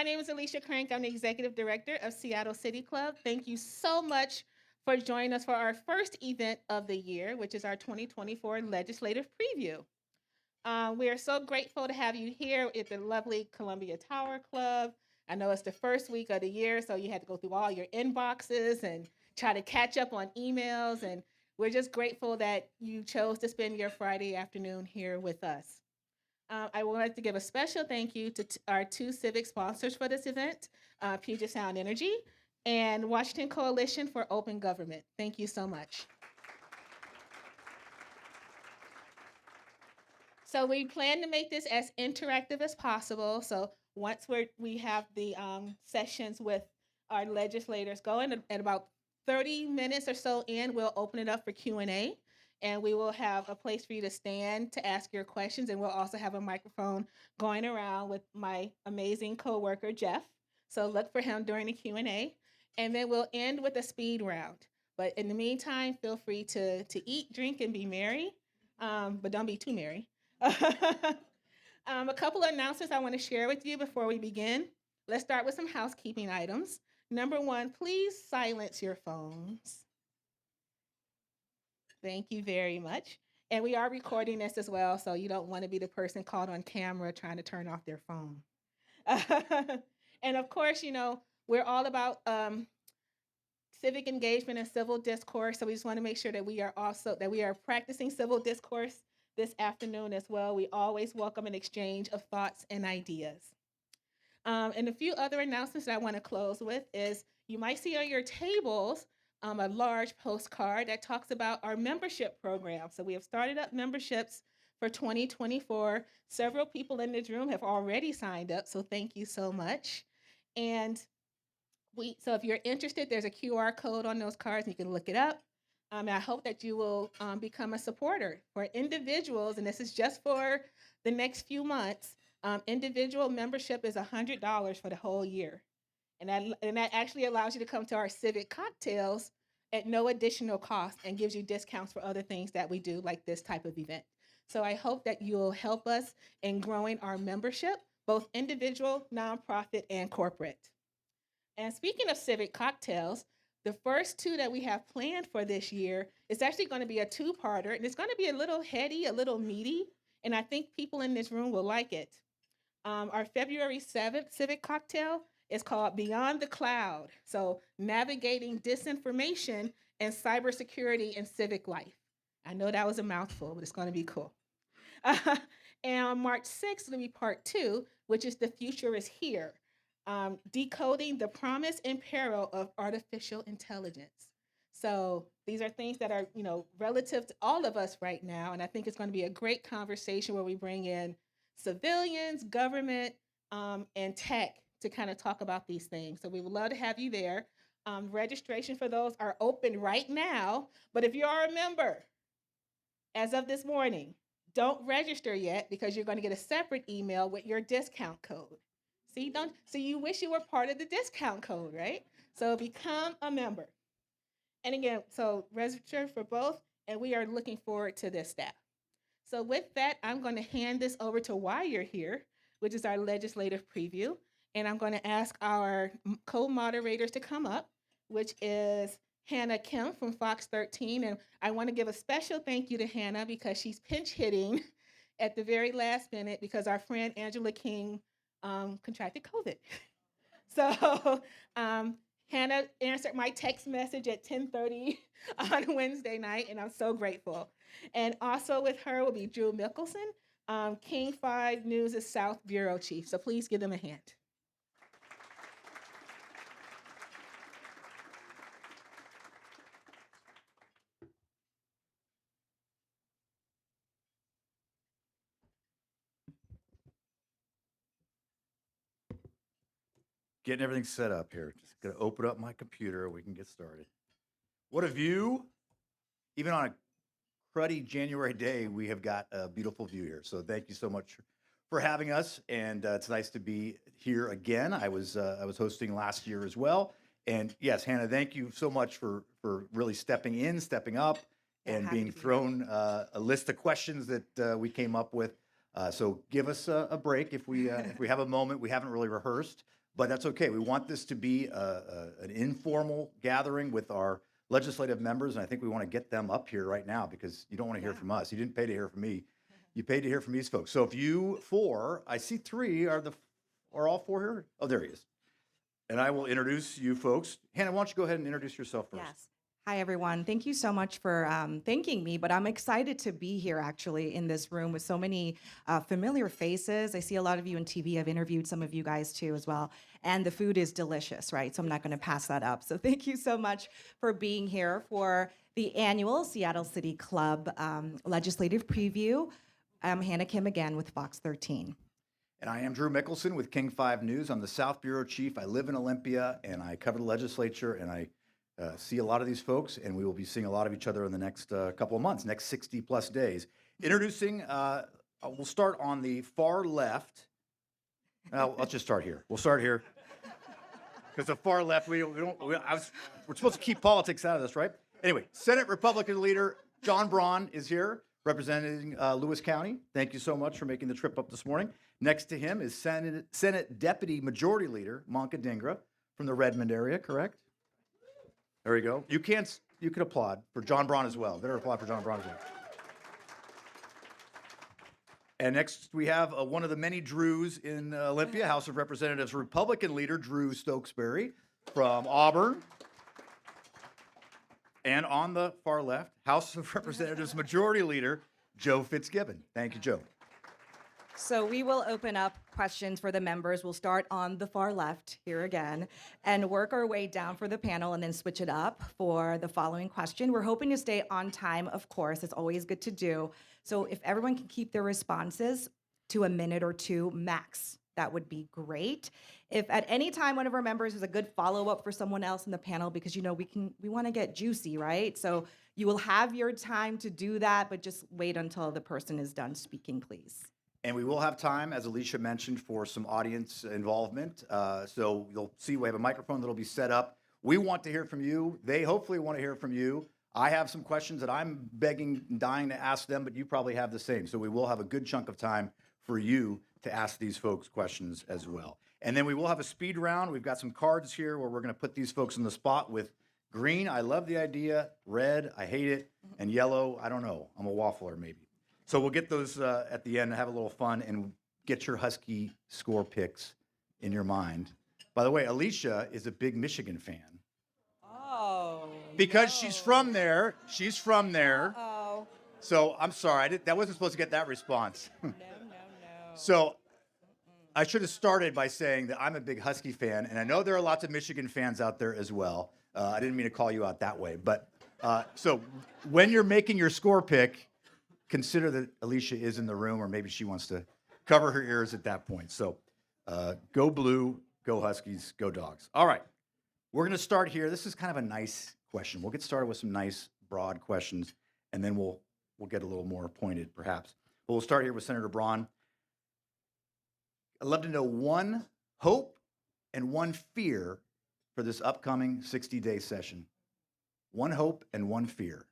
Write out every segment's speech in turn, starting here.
My name is Alicia Crank. I'm the Executive Director of Seattle CityClub. Thank you so much for joining us for our first event of the year, which is our 2024 Legislative Preview. We are so grateful to have you here at the lovely Columbia Tower Club. I know it's the first week of the year, so you had to go through all your inboxes and try to catch up on emails. And we're just grateful that you chose to spend your Friday afternoon here with us. I would like to give a special thank you to our two civic sponsors for this event, Puget Sound Energy and Washington Coalition for Open Government. Thank you so much. So we plan to make this as interactive as possible. So once we have the sessions with our legislators going, at about 30 minutes or so in, we'll open it up for Q&A. And we will have a place for you to stand to ask your questions. And we'll also have a microphone going around with my amazing coworker, Jeff. So look for him during the Q&A. And then we'll end with a speed round. But in the meantime, feel free to eat, drink, and be merry. But don't be too merry. A couple of announcements I want to share with you before we begin. Let's start with some housekeeping items. Number one, please silence your phones. Thank you very much. And we are recording this as well, so you don't want to be the person caught on camera trying to turn off their phone. And of course, we're all about civic engagement and civil discourse, so we just want to make sure that we are practicing civil discourse this afternoon as well. We always welcome an exchange of thoughts and ideas. And a few other announcements that I want to close with is you might see on your tables a large postcard that talks about our membership program. So we have started up memberships for 2024. Several people in this room have already signed up, so thank you so much. And so if you're interested, there's a QR code on those cards, and you can look it up. I hope that you will become a supporter. For individuals, and this is just for the next few months, individual membership is $100 for the whole year. And that actually allows you to come to our civic cocktails at no additional cost and gives you discounts for other things that we do, like this type of event. So I hope that you'll help us in growing our membership, both individual, nonprofit, and corporate. And speaking of civic cocktails, the first two that we have planned for this year is actually going to be a two-parter, and it's going to be a little heady, a little meaty, and I think people in this room will like it. Our February 7th civic cocktail is called Beyond the Cloud. So navigating disinformation and cybersecurity in civic life. I know that was a mouthful, but it's going to be cool. And on March 6th, it'll be part 2, which is The Future is Here, decoding the promise and peril of artificial intelligence. So these are things that are, relative to all of us right now. And I think it's going to be a great conversation where we bring in civilians, government, and tech to kind of talk about these things. So we would love to have you there. Registration for those are open right now. But if you are a member, as of this morning, don't register yet because you're going to get a separate email with your discount code. So you wish you were part of the discount code, right? So become a member. And again, so register for both, and we are looking forward to this step. So with that, I'm going to hand this over to why you're here, which is our legislative preview. And I'm going to ask our co-moderators to come up, which is Hana Kim from Fox 13. And I want to give a special thank you to Hana because she's pinch hitting at the very last minute because our friend Angela King contracted COVID. So Hana answered my text message at 10:30 on Wednesday night, and I'm so grateful. And also with her will be Drew Mikkelsen, King 5 News' South Bureau Chief. So please give them a hand. Getting everything set up here. Just gonna open up my computer. We can get started. What a view. Even on a cruddy January day, we have got a beautiful view here. So thank you so much for having us. And it's nice to be here again. I was hosting last year as well. And yes, Hana, thank you so much for really stepping up, and being thrown a list of questions that we came up with. So give us a break if we have a moment. We haven't really rehearsed. but that's okay. We want this to be an informal gathering with our legislative members, and I think we want to get them up here right now because you don't want to hear from us. You didn't pay to hear from me. You paid to hear from these folks. So if you four, I see three, are all four here? Oh, there he is. And I will introduce you folks. Hannah, why don't you go ahead and introduce yourself first? Yes. Hi, everyone. Thank you so much for thanking me, but I'm excited to be here actually in this room with so many familiar faces. I see a lot of you on TV. I've interviewed some of you guys too as well. And the food is delicious, right? So I'm not going to pass that up. So thank you so much for being here for the annual Seattle City Club legislative preview. I'm Hannah Kim again with Fox 13. And I am Drew Mikkelsen with King 5 News. I'm the South Bureau Chief. I live in Olympia, and I cover the legislature, and I see a lot of these folks, and we will be seeing a lot of each other in the next couple of months, next 60-plus days. Introducing, we'll start on the far left. I'll just start here. We'll start here. Because the far left, we're supposed to keep politics out of this, right? Anyway, Senate Republican leader John Braun is here, representing Lewis County. Thank you so much for making the trip up this morning. Next to him is Senate Deputy Majority Leader Manka Dhingra from the Redmond area, correct? There you go. You can applaud for John Braun as well. Better applaud for John Braun as well. And next we have one of the many Drews in Olympia, House of Representatives Republican leader Drew Stokesbary from Auburn. And on the far left, House of Representatives Majority Leader Joe Fitzgibbon. Thank you, Joe. So we will open up questions for the members. We'll start on the far left here again and work our way down for the panel and then switch it up for the following question. We're hoping to stay on time, of course. It's always good to do. So if everyone can keep their responses to a minute or two max, that would be great. If at any time one of our members has a good follow-up for someone else in the panel, because we want to get juicy, right? So you will have your time to do that, but just wait until the person is done speaking, please. And we will have time, as Alicia mentioned, for some audience involvement. So you'll see we have a microphone that'll be set up. We want to hear from you. They hopefully want to hear from you. I have some questions that I'm begging and dying to ask them, but you probably have the same. So we will have a good chunk of time for you to ask these folks questions as well. And then we will have a speed round. We've got some cards here where we're going to put these folks in the spot with green. I love the idea. Red, I hate it. And yellow, I don't know. I'm a waffler maybe. So we'll get those at the end and have a little fun and get your Husky score picks in your mind. By the way, Alicia is a big Michigan fan. Oh. Because she's from there. She's from there. Oh. So I'm sorry. That wasn't supposed to get that response. No. So I should have started by saying that I'm a big Husky fan, and I know there are lots of Michigan fans out there as well. I didn't mean to call you out that way. But so when you're making your score pick, consider that Alicia is in the room, or maybe she wants to cover her ears at that point. So go Blue, go Huskies, go Dogs. All right, we're going to start here. This is kind of a nice question. We'll get started with some nice, broad questions, and then we'll get a little more pointed, perhaps. But we'll start here with Senator Braun. I'd love to know one hope and one fear for this upcoming 60-day session. One hope and one fear.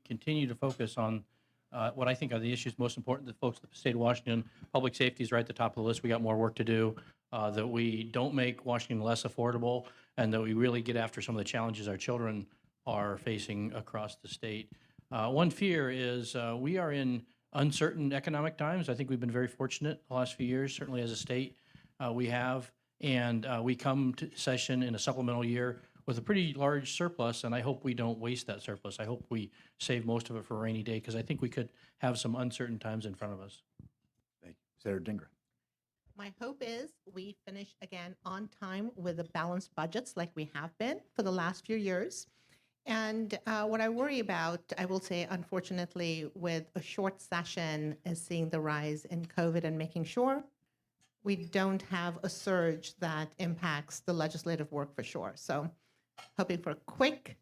Continue to focus on what I think are the issues most important to folks in the state of Washington. Public safety is right at the top of the list. We got more work to do, that we don't make Washington less affordable, and that we really get after some of the challenges our children are facing across the state. One fear is we are in uncertain economic times. I think we've been very fortunate the last few years, certainly as a state we have, and we come to session in a supplemental year with a pretty large surplus, and I hope we don't waste that surplus. I hope we save most of it for a rainy day, because I think we could have some uncertain times in front of us. Thank you. Senator Dhingra. My hope is we finish again on time with the balanced budgets like we have been for the last few years. And what I worry about, I will say, unfortunately, with a short session is seeing the rise in COVID and making sure we don't have a surge that impacts the legislative work for sure. So hoping for a quick,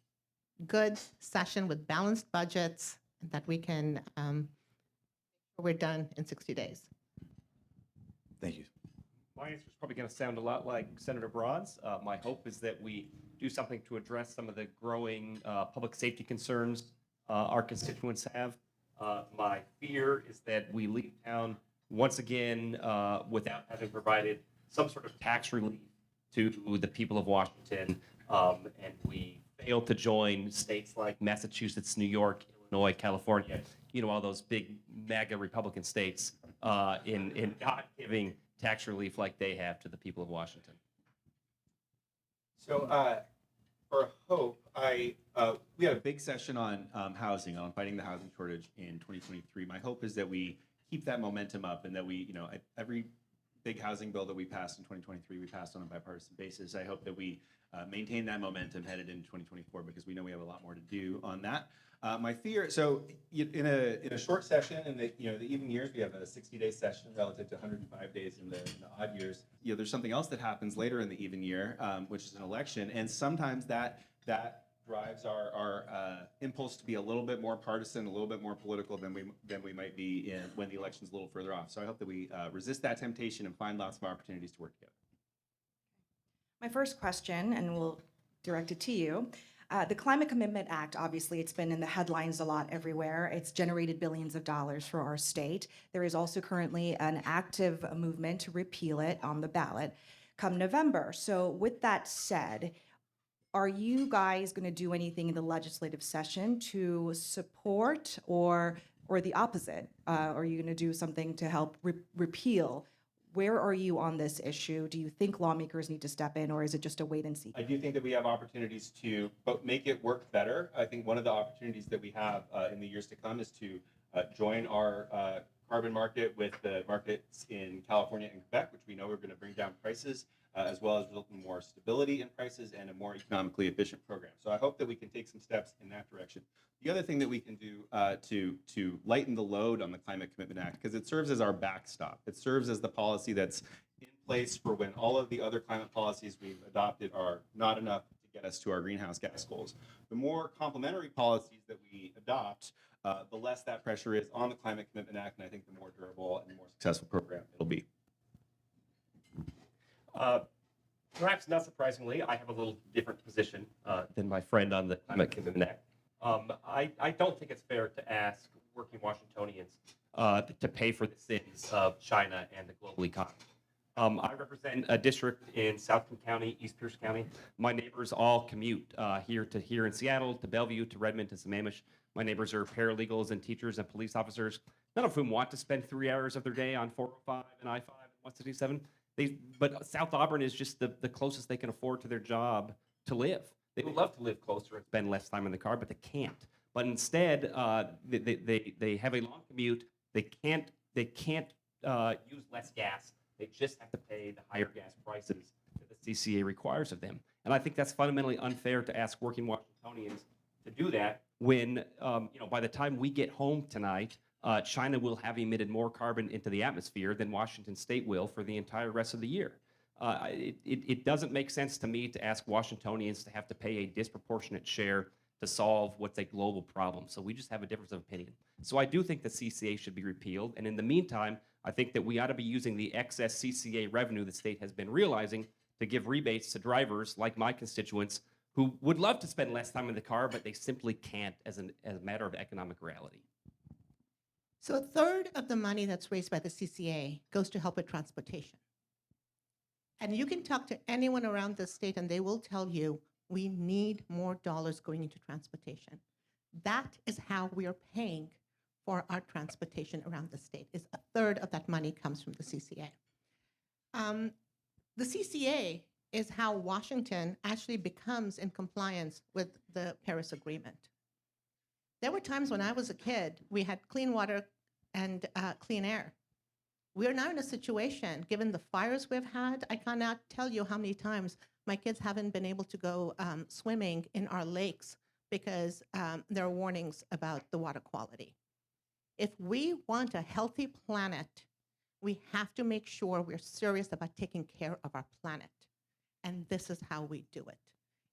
good session with balanced budgets that we can, we're done in 60 days. Thank you. My answer is probably going to sound a lot like Senator Braun's. My hope is that we do something to address some of the growing public safety concerns our constituents have. My fear is that we leave town once again without having provided some sort of tax relief to the people of Washington, and we failed to join states like Massachusetts, New York, Illinois, California, all those big MAGA Republican states in not giving tax relief like they have to the people of Washington. So for Hope, we had a big session on housing, on fighting the housing shortage in 2023. My hope is that we keep that momentum up and that we, every big housing bill that we passed in 2023, we passed on a bipartisan basis. I hope that we maintain that momentum headed into 2024 because we know we have a lot more to do on that. My fear, so in a short session, in the even years, we have a 60-day session relative to 105 days in the odd years. There's something else that happens later in the even year, which is an election, and sometimes that drives our impulse to be a little bit more partisan, a little bit more political than we might be when the election's a little further off. So I hope that we resist that temptation and find lots of opportunities to work together. My first question, and we'll direct it to you. The Climate Commitment Act, obviously, it's been in the headlines a lot everywhere. It's generated billions of dollars for our state. There is also currently an active movement to repeal it on the ballot come November. So with that said, are you guys going to do anything in the legislative session to support or the opposite? Are you going to do something to help repeal? Where are you on this issue? Do you think lawmakers need to step in, or is it just a wait and see? I do think that we have opportunities to make it work better. I think one of the opportunities that we have in the years to come is to join our carbon market with the markets in California and Quebec, which we know are going to bring down prices, as well as result in more stability in prices and a more economically efficient program. So I hope that we can take some steps in that direction. The other thing that we can do to lighten the load on the Climate Commitment Act, because it serves as our backstop. It serves as the policy that's in place for when all of the other climate policies we've adopted are not enough to get us to our greenhouse gas goals. The more complementary policies that we adopt, the less that pressure is on the Climate Commitment Act, and I think the more durable and the more successful program it'll be. Perhaps not surprisingly, I have a little different position than my friend on the Climate Commitment Act. I don't think it's fair to ask working Washingtonians to pay for the sins of China and the global economy. I represent a district in South County, East Pierce County. My neighbors all commute here in Seattle, to Bellevue, to Redmond, to Sammamish. My neighbors are paralegals and teachers and police officers, none of whom want to spend 3 hours of their day on 405 and I-5 and 167. But South Auburn is just the closest they can afford to their job to live. They would love to live closer and spend less time in the car, but they can't. But instead, they have a long commute. They can't use less gas. They just have to pay the higher gas prices that the CCA requires of them. And I think that's fundamentally unfair to ask working Washingtonians to do that when, by the time we get home tonight, China will have emitted more carbon into the atmosphere than Washington State will for the entire rest of the year. It doesn't make sense to me to ask Washingtonians to have to pay a disproportionate share to solve what's a global problem. So we just have a difference of opinion. So I do think the CCA should be repealed. And in the meantime, I think that we ought to be using the excess CCA revenue the state has been realizing to give rebates to drivers like my constituents who would love to spend less time in the car, but they simply can't as a matter of economic reality. So a third of the money that's raised by the CCA goes to help with transportation. And you can talk to anyone around the state and they will tell you, we need more dollars going into transportation. That is how we are paying for our transportation around the state, is a third of that money comes from the CCA. The CCA is how Washington actually becomes in compliance with the Paris Agreement. There were times when I was a kid, we had clean water and clean air. We're now in a situation, given the fires we've had, I cannot tell you how many times my kids haven't been able to go swimming in our lakes because there are warnings about the water quality. If we want a healthy planet, we have to make sure we're serious about taking care of our planet. And this is how we do it.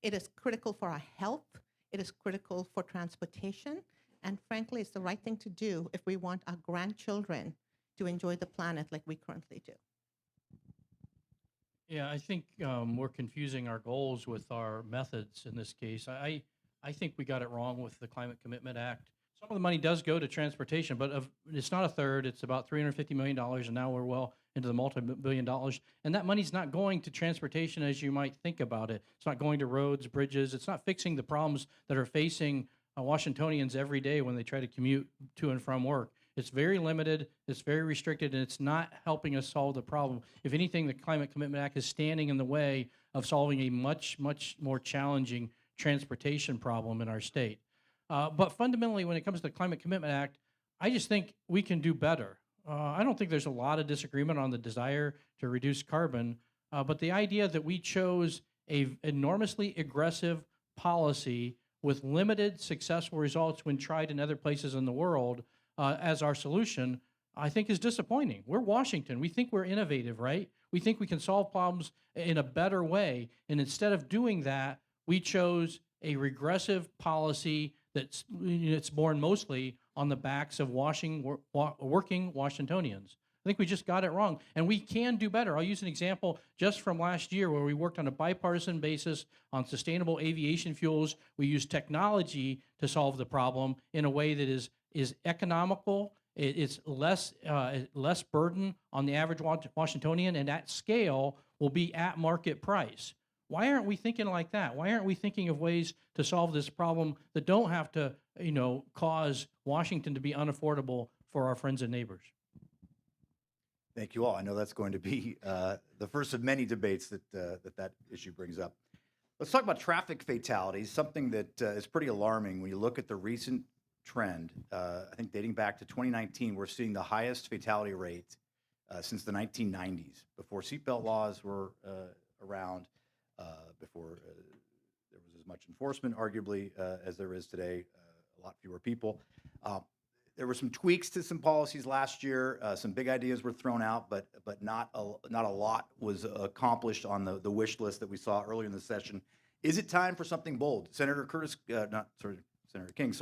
It is critical for our health. It is critical for transportation. And frankly, it's the right thing to do if we want our grandchildren to enjoy the planet like we currently do. Yeah, I think we're confusing our goals with our methods in this case. I think we got it wrong with the Climate Commitment Act. Some of the money does go to transportation, but it's not a third. It's about $350 million, and now we're well into the multi-billion dollars. And that money's not going to transportation as you might think about it. It's not going to roads, bridges. It's not fixing the problems that are facing Washingtonians every day when they try to commute to and from work. It's very limited, it's very restricted, and it's not helping us solve the problem. If anything, the Climate Commitment Act is standing in the way of solving a much, much more challenging transportation problem in our state. But fundamentally, when it comes to the Climate Commitment Act, I just think we can do better. I don't think there's a lot of disagreement on the desire to reduce carbon, but the idea that we chose a enormously aggressive policy with limited successful results when tried in other places in the world as our solution, I think is disappointing. We're Washington. We think we're innovative, right? We think we can solve problems in a better way. And instead of doing that, we chose a regressive policy that's it's born mostly on the backs of working Washingtonians. I think we just got it wrong, and we can do better. I'll use an example just from last year where we worked on a bipartisan basis on sustainable aviation fuels. We used technology to solve the problem in a way that is economical. It's less burden on the average Washingtonian, and at scale will be at market price. Why aren't we thinking like that? Why aren't we thinking of ways to solve this problem that don't have to, cause Washington to be unaffordable for our friends and neighbors? Thank you all. I know that's going to be the first of many debates that issue brings up. Let's talk about traffic fatalities, something that is pretty alarming when you look at the recent trend. I think dating back to 2019, we're seeing the highest fatality rate since the 1990s, before seatbelt laws were around, before there was as much enforcement, arguably, as there is today, a lot fewer people. There were some tweaks to some policies last year. Some big ideas were thrown out, but not a lot was accomplished on the wish list that we saw earlier in the session. Is it time for something bold? Senator King,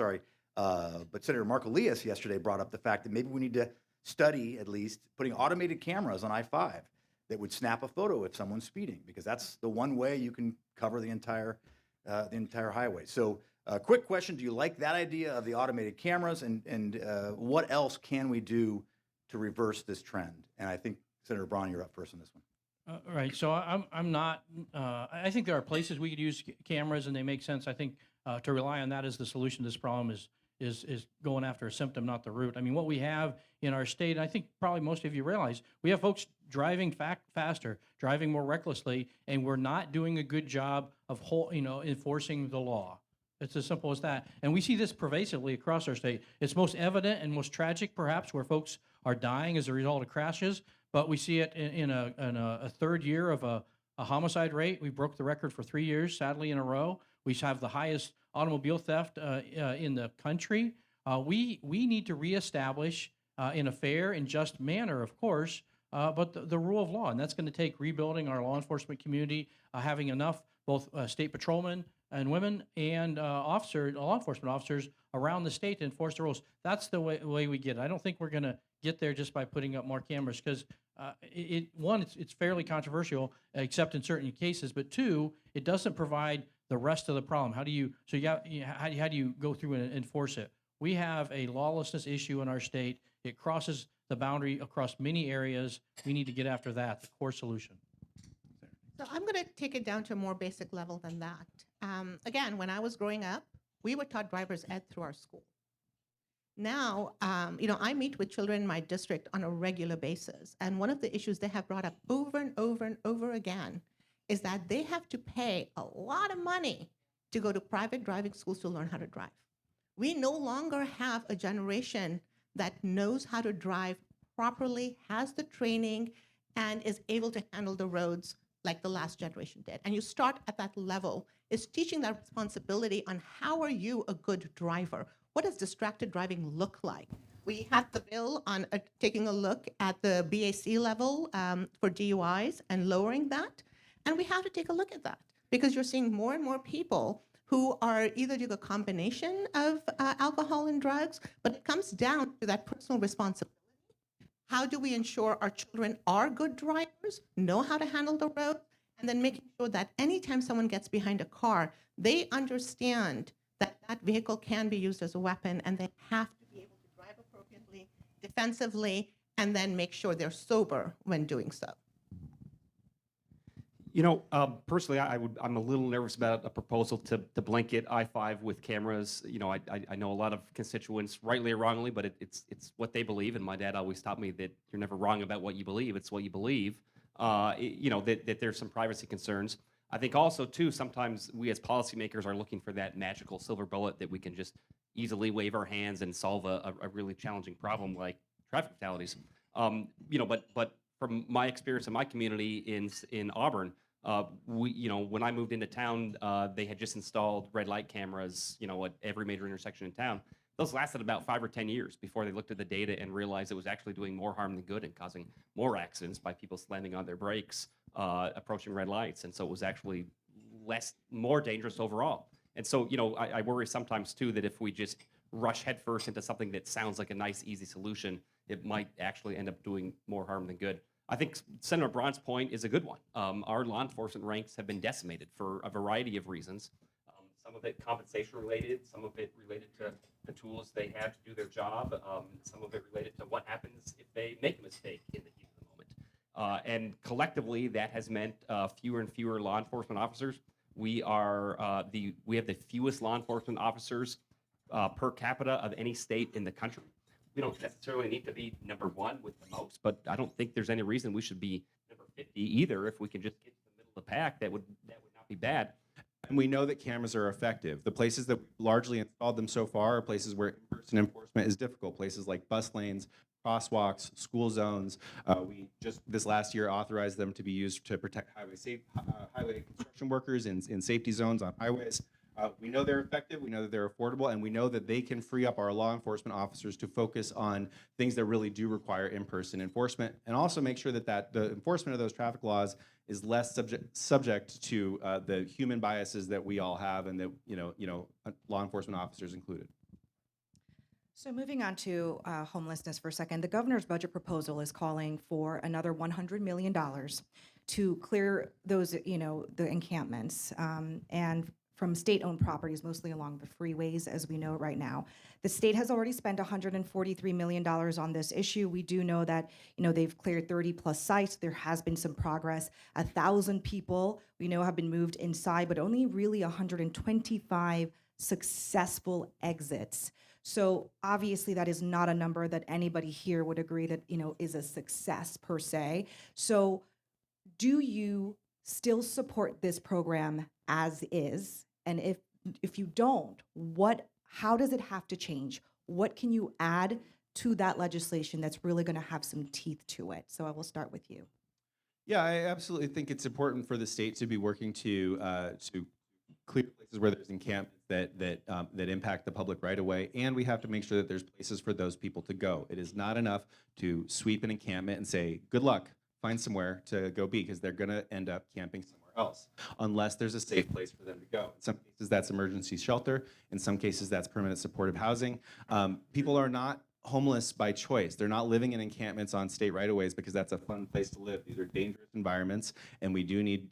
but Senator Marco Elias yesterday brought up the fact that maybe we need to study at least putting automated cameras on I-5 that would snap a photo if someone's speeding, because that's the one way you can cover the entire highway. So. Quick question, do you like that idea of the automated cameras, and what else can we do to reverse this trend? And I think, Senator Braun, you're up first on this one. Right, so I'm not, I think there are places we could use cameras and they make sense. I think to rely on that as the solution to this problem is going after a symptom, not the root. I mean, what we have in our state, and I think probably most of you realize, we have folks driving faster, driving more recklessly, and we're not doing a good job of enforcing the law. It's as simple as that. And we see this pervasively across our state. It's most evident and most tragic, perhaps, where folks are dying as a result of crashes, but we see it in a third year of a homicide rate. We broke the record for 3 years, sadly, in a row. We have the highest automobile theft in the country. We need to reestablish in a fair and just manner, of course, but the rule of law. And that's going to take rebuilding our law enforcement community, having enough both state patrolmen and women and law enforcement officers around the state to enforce the rules. That's the way we get it. I don't think we're going to get there just by putting up more cameras, because it's fairly controversial, except in certain cases, but two, it doesn't provide the rest of the problem. How do you go through and enforce it? We have a lawlessness issue in our state. It crosses the boundary across many areas. We need to get after that, the core solution. So I'm going to take it down to a more basic level than that. Again, when I was growing up, we were taught driver's ed through our school. Now, I meet with children in my district on a regular basis, and one of the issues they have brought up over and over and over again is that they have to pay a lot of money to go to private driving schools to learn how to drive. We no longer have a generation that knows how to drive properly, has the training, and is able to handle the roads like the last generation did. And you start at that level, is teaching that responsibility on how are you a good driver? What does distracted driving look like? We had the bill on taking a look at the BAC level for DUIs and lowering that. And we have to take a look at that, because you're seeing more and more people who are either doing a combination of alcohol and drugs, but it comes down to that personal responsibility. How do we ensure our children are good drivers, know how to handle the road, and then making sure that anytime someone gets behind a car, they understand that that vehicle can be used as a weapon, and they have to be able to drive appropriately, defensively, and then make sure they're sober when doing so? You know, personally, I'm a little nervous about a proposal to blanket I-5 with cameras. You know, I know a lot of constituents, rightly or wrongly, but it's what they believe. And my dad always taught me that you're never wrong about what you believe. It's what you believe. You know, that there's some privacy concerns. I think also, too, sometimes we as policymakers are looking for that magical silver bullet that we can just easily wave our hands and solve a really challenging problem like traffic fatalities. You know, but from my experience in my community in Auburn, you know, when I moved into town, they had just installed red light cameras, you know, at every major intersection in town. Those lasted about 5 or 10 years before they looked at the data and realized it was actually doing more harm than good and causing more accidents by people slamming on their brakes, approaching red lights. And so it was actually more dangerous overall. And so, you know, I worry sometimes too that if we just rush headfirst into something that sounds like a nice, easy solution, it might actually end up doing more harm than good. I think Senator Braun's point is a good one. Our law enforcement ranks have been decimated for a variety of reasons. Some of it compensation related, some of it related to the tools they have to do their job, some of it related to what happens if they make a mistake in the heat of the moment. And collectively, that has meant fewer and fewer law enforcement officers. We have the fewest law enforcement officers per capita of any state in the country. We don't necessarily need to be number 1 with the most, but I don't think there's any reason we should be number 50 either. If we can just get to the middle of the pack, that would not be bad. And we know that cameras are effective. The places that we've largely installed them so far are places where in-person enforcement is difficult, places like bus lanes, crosswalks, school zones. We just this last year authorized them to be used to protect highway construction workers in safety zones on highways. We know they're effective, we know that they're affordable, and we know that they can free up our law enforcement officers to focus on things that really do require in-person enforcement, and also make sure that the enforcement of those traffic laws is less subject to the human biases that we all have, and that law enforcement officers included. So moving on to homelessness for a second, the governor's budget proposal is calling for another $100 million to clear those, the encampments, and from state-owned properties, mostly along the freeways, as we know right now. The state has already spent $143 million on this issue. We do know that, they've cleared 30-plus sites. There has been some progress. 1,000 people, we know, have been moved inside, but only really 125 successful exits. So obviously that is not a number that anybody here would agree that, is a success per se. So do you still support this program as is? And if you don't, how does it have to change? What can you add to that legislation that's really going to have some teeth to it? So I will start with you. Yeah, I absolutely think it's important for the state to be working to clear places where there's encampments that impact the public right of way, and we have to make sure that there's places for those people to go. It is not enough to sweep an encampment and say, good luck, find somewhere to go be, because they're going to end up camping somewhere else unless there's a safe place for them to go. In some cases, that's emergency shelter. In some cases, that's permanent supportive housing. People are not homeless by choice. They're not living in encampments on state right-of-ways because that's a fun place to live. These are dangerous environments, and we do need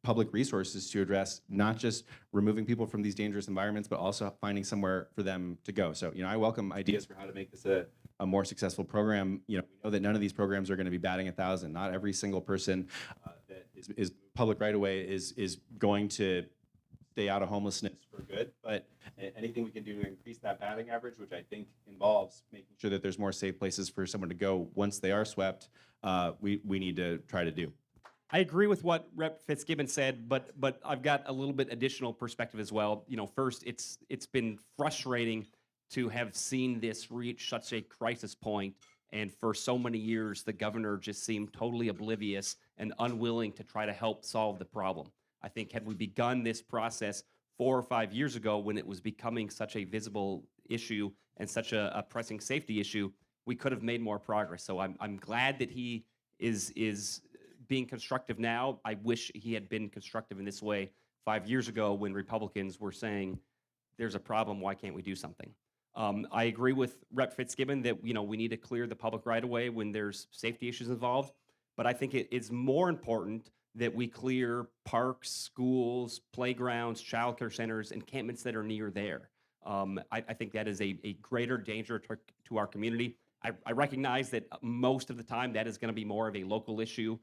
public resources to address not just removing people from these dangerous environments, but also finding somewhere for them to go. So, I welcome ideas for how to make this a more successful program. We know that none of these programs are going to be batting 1,000. Not every single person that is public right-of-way is going to stay out of homelessness for good, but anything we can do to increase that batting average, which I think involves making sure that there's more safe places for someone to go once they are swept, we need to try to do. I agree with what Rep. Fitzgibbon said, but I've got a little bit additional perspective as well. First, it's been frustrating to have seen this reach such a crisis point, and for so many years, the governor just seemed totally oblivious and unwilling to try to help solve the problem. I think had we begun this process 4 or 5 years ago, when it was becoming such a visible issue and such a pressing safety issue, we could have made more progress. So I'm glad that he is being constructive now. I wish he had been constructive in this way 5 years ago when Republicans were saying, there's a problem, why can't we do something? I agree with Rep. Fitzgibbon that we need to clear the public right of way when there's safety issues involved, but I think it is more important that we clear parks, schools, playgrounds, childcare centers, encampments that are near there. I think that is a greater danger to our community. I recognize that most of the time that is going to be more of a local issue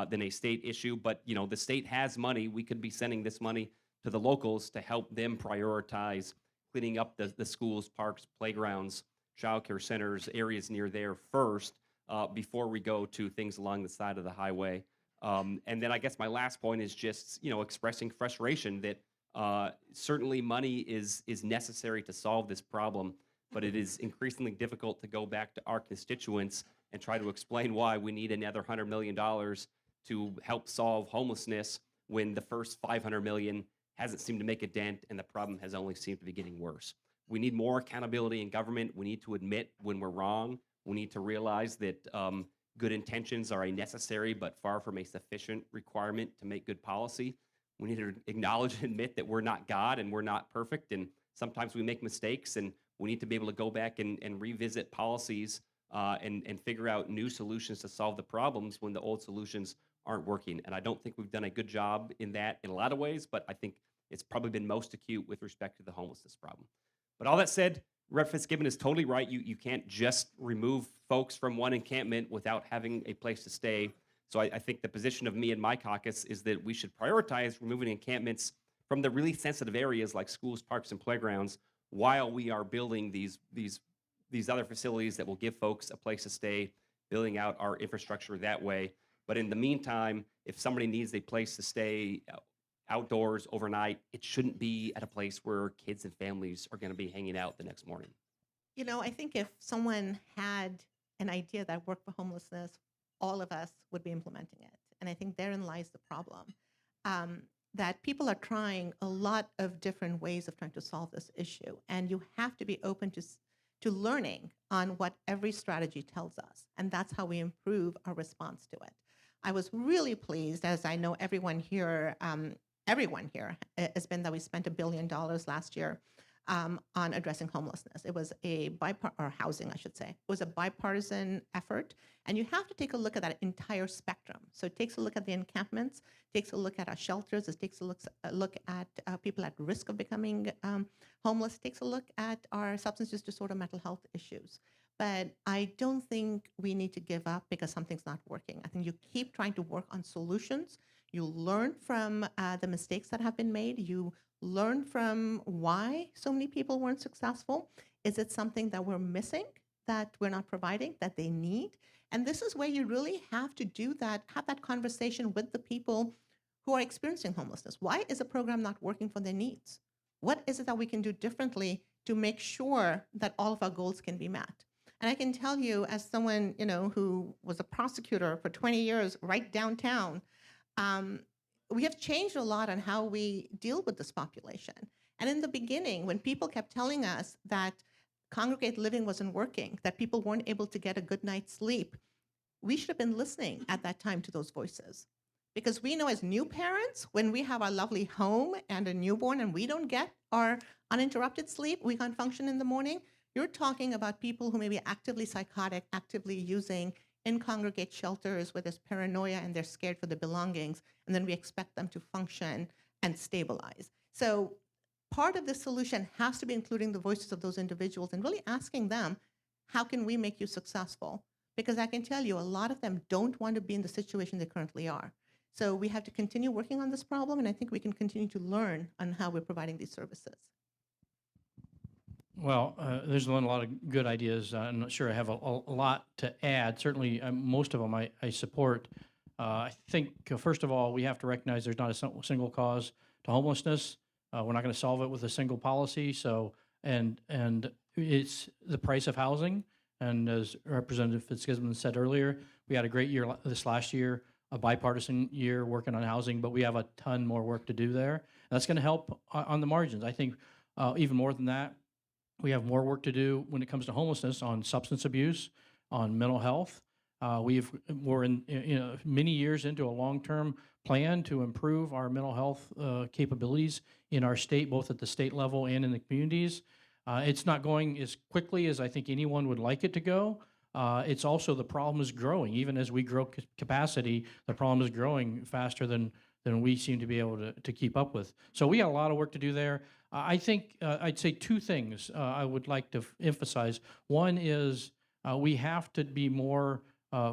than a state issue. But, you know, the state has money. We could be sending this money to the locals to help them prioritize cleaning up the schools, parks, playgrounds, childcare centers, areas near there first before we go to things along the side of the highway. And then I guess my last point is just, you know, expressing frustration that certainly money is necessary to solve this problem, but it is increasingly difficult to go back to our constituents and try to explain why we need another $100 million to help solve homelessness when the first $500 million hasn't seemed to make a dent and the problem has only seemed to be getting worse. We need more accountability in government. We need to admit when we're wrong. We need to realize that good intentions are a necessary but far from a sufficient requirement to make good policy. We need to acknowledge and admit that we're not God and we're not perfect, and sometimes we make mistakes, and we need to be able to go back and revisit policies and figure out new solutions to solve the problems when the old solutions aren't working. And I don't think we've done a good job in that in a lot of ways, but I think it's probably been most acute with respect to the homelessness problem. But all that said, Rep. Fitzgibbon is totally right. You can't just remove folks from one encampment without having a place to stay. So I think the position of me and my caucus is that we should prioritize removing encampments from the really sensitive areas like schools, parks, and playgrounds while we are building these other facilities that will give folks a place to stay, building out our infrastructure that way. But in the meantime, if somebody needs a place to stay outdoors overnight, it shouldn't be at a place where kids and families are going to be hanging out the next morning. You know, I think if someone had an idea that worked for homelessness, all of us would be implementing it. And I think therein lies the problem, that people are trying a lot of different ways of trying to solve this issue. And you have to be open to learning on what every strategy tells us. And that's how we improve our response to it. I was really pleased, as I know everyone here has been, that we spent $1 billion last year on addressing homelessness. It was or housing, I should say. It was a bipartisan effort, and you have to take a look at that entire spectrum. So it takes a look at the encampments, takes a look at our shelters, it takes a look at people at risk of becoming homeless, takes a look at our substance use disorder, mental health issues. But I don't think we need to give up because something's not working. I think you keep trying to work on solutions. You learn from the mistakes that have been made. You learn from why so many people weren't successful. Is it something that we're missing, that we're not providing, that they need? And this is where you really have to do that, have that conversation with the people who are experiencing homelessness. Why is a program not working for their needs? What is it that we can do differently to make sure that all of our goals can be met? And I can tell you, as someone, you know, who was a prosecutor for 20 years right downtown, we have changed a lot on how we deal with this population. And in the beginning, when people kept telling us that congregate living wasn't working, that people weren't able to get a good night's sleep, we should have been listening at that time to those voices. Because we know as new parents, when we have our lovely home and a newborn and we don't get our uninterrupted sleep, we can't function in the morning. You're talking about people who may be actively psychotic, actively using in congregate shelters where there's paranoia and they're scared for their belongings, and then we expect them to function and stabilize. So part of the solution has to be including the voices of those individuals and really asking them, how can we make you successful? Because I can tell you, a lot of them don't want to be in the situation they currently are. So we have to continue working on this problem, and I think we can continue to learn on how we're providing these services. Well, there's a lot of good ideas. I'm not sure I have a lot to add. Certainly, most of them I support. I think, first of all, we have to recognize there's not a single cause to homelessness. We're not going to solve it with a single policy. So, and it's the price of housing. And as Representative Fitzgibbon said earlier, we had a great year this last year, a bipartisan year working on housing, but we have a ton more work to do there. And that's going to help on the margins. I think even more than that, we have more work to do when it comes to homelessness, on substance abuse, on mental health. We're in many years into a long-term plan to improve our mental health capabilities in our state, both at the state level and in the communities. It's not going as quickly as I think anyone would like it to go. It's also, the problem is growing. Even as we grow capacity, the problem is growing faster than we seem to be able to keep up with. So we got a lot of work to do there. I think I'd say two things I would like to emphasize. One is we have to be more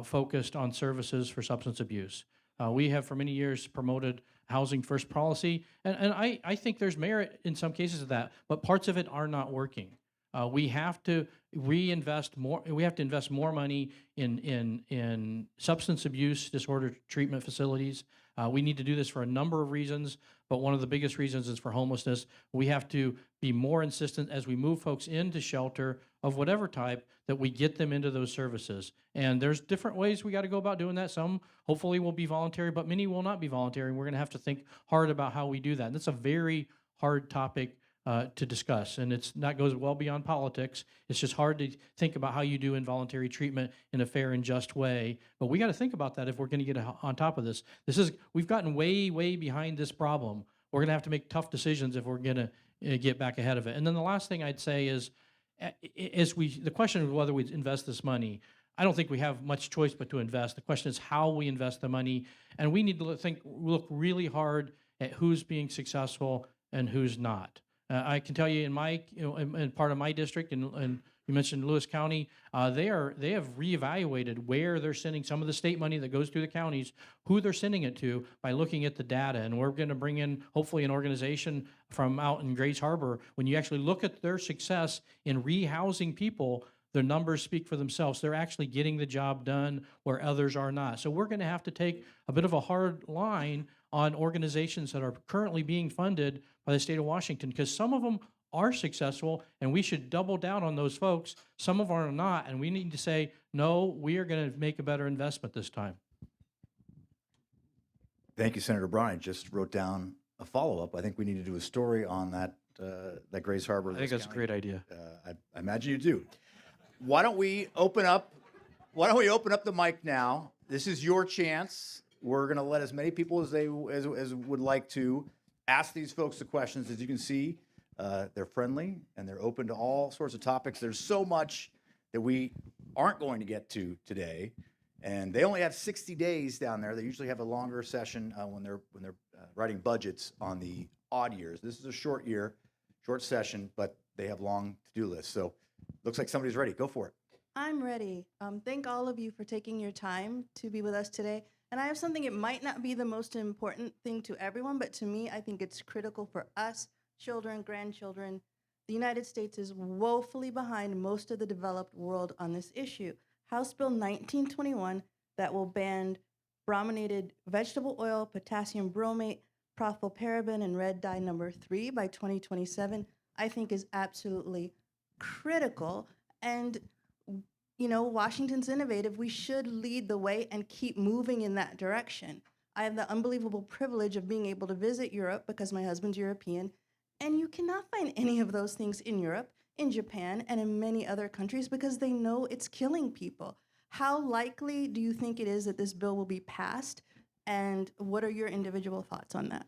focused on services for substance abuse. We have for many years promoted housing first policy, and I think there's merit in some cases of that, but parts of it are not working. We have to reinvest more. We have to invest more money in substance abuse disorder treatment facilities. We need to do this for a number of reasons, but one of the biggest reasons is for homelessness. We have to be more insistent as we move folks into shelter of whatever type that we get them into those services. And there's different ways we got to go about doing that. Some hopefully will be voluntary, but many will not be voluntary. And we're going to have to think hard about how we do that. And that's a very hard topic to discuss, and it's not goes well beyond politics. It's just hard to think about how you do involuntary treatment in a fair and just way. But we got to think about that if we're going to get on top of this. We've gotten way behind this problem. We're going to have to make tough decisions if we're going to get back ahead of it. And then the last thing I'd say is, the question of whether we invest this money, I don't think we have much choice but to invest. The question is how we invest the money, and we need to look really hard at who's being successful and who's not. I can tell you in part of my district, and you mentioned Lewis County, they have reevaluated where they're sending some of the state money that goes through the counties, who they're sending it to by looking at the data. And we're going to bring in hopefully an organization from out in Grays Harbor. When you actually look at their success in rehousing people, the numbers speak for themselves. They're actually getting the job done where others are not. So we're going to have to take a bit of a hard line on organizations that are currently being funded by the state of Washington, because some of them are successful, and we should double down on those folks. Some of them are not, and we need to say, no, we are going to make a better investment this time. Thank you, Senator Braun. I just wrote down a follow-up. I think we need to do a story on that Grays Harbor. I think that's a great idea. I imagine you do. Why don't we open up the mic now? This is your chance. We're going to let as many people as would like to ask these folks the questions. As you can see, they're friendly and they're open to all sorts of topics. There's so much that we aren't going to get to today, and they only have 60 days down there. They usually have a longer session when they're writing budgets on the odd years. This is a short session, but they have long to-do lists. So looks like somebody's ready. Go for it. I'm ready. Thank all of you for taking your time to be with us today. And I have something, it might not be the most important thing to everyone, but to me, I think it's critical for us, children, grandchildren. The United States is woefully behind most of the developed world on this issue. House Bill 1921 that will ban brominated vegetable oil, potassium bromate, propylparaben, and red dye number 3 by 2027, I think is absolutely critical. And you know, Washington's innovative. We should lead the way and keep moving in that direction. I have the unbelievable privilege of being able to visit Europe because my husband's European, and you cannot find any of those things in Europe, in Japan, and in many other countries because they know it's killing people. How likely do you think it is that this bill will be passed, and what are your individual thoughts on that?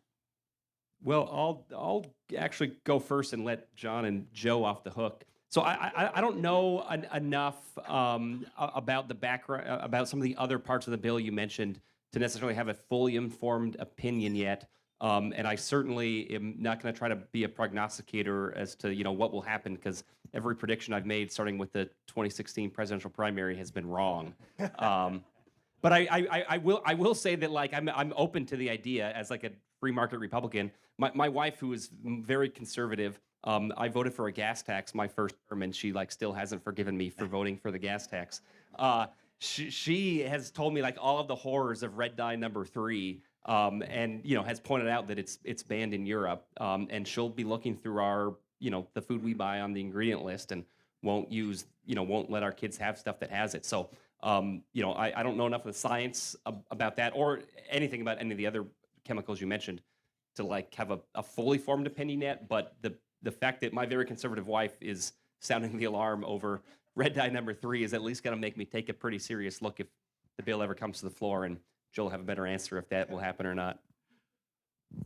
Well, I'll actually go first and let John and Joe off the hook. So I don't know enough about the background, about some of the other parts of the bill you mentioned to necessarily have a fully informed opinion yet. And I certainly am not going to try to be a prognosticator as to what will happen, because every prediction I've made, starting with the 2016 presidential primary, has been wrong. But I will say that I'm open to the idea as like a free market Republican. My wife, who is very conservative. I voted for a gas tax my first term, and she still hasn't forgiven me for voting for the gas tax. She has told me all of the horrors of red dye number 3, and has pointed out that it's banned in Europe, and she'll be looking through our the food we buy on the ingredient list and won't let our kids have stuff that has it. So I don't know enough of the science about that or anything about any of the other chemicals you mentioned to have a fully formed opinion yet, but the fact that my very conservative wife is sounding the alarm over red dye number 3 is at least going to make me take a pretty serious look if the bill ever comes to the floor, and Joe will have a better answer if that will happen or not.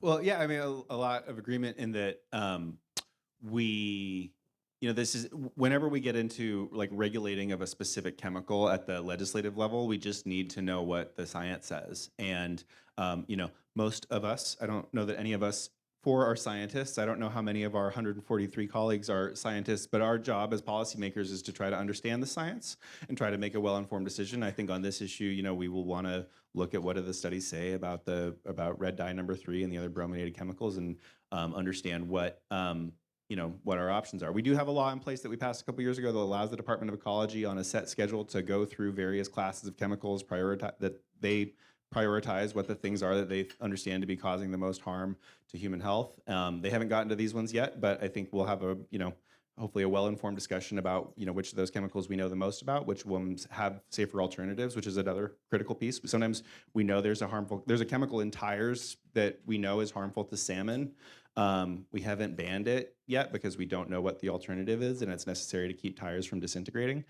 Well, yeah, I mean, a lot of agreement in that this is whenever we get into regulating of a specific chemical at the legislative level, we just need to know what the science says. And, most of us, I don't know that any of us for our scientists. I don't know how many of our 143 colleagues are scientists, but our job as policymakers is to try to understand the science and try to make a well-informed decision. I think on this issue, you know, we will want to look at what do the studies say about red dye number 3 and the other brominated chemicals, and understand what you know, what our options are. We do have a law in place that we passed a couple years ago that allows the Department of Ecology on a set schedule to go through various classes of chemicals, that they prioritize what the things are that they understand to be causing the most harm to human health. They haven't gotten to these ones yet, but I think we'll have a, you know, hopefully a well-informed discussion about, you know, which of those chemicals we know the most about, which ones have safer alternatives, which is another critical piece. Sometimes we know there's a chemical in tires that we know is harmful to salmon. We haven't banned it yet because we don't know what the alternative is, and it's necessary to keep tires from disintegrating,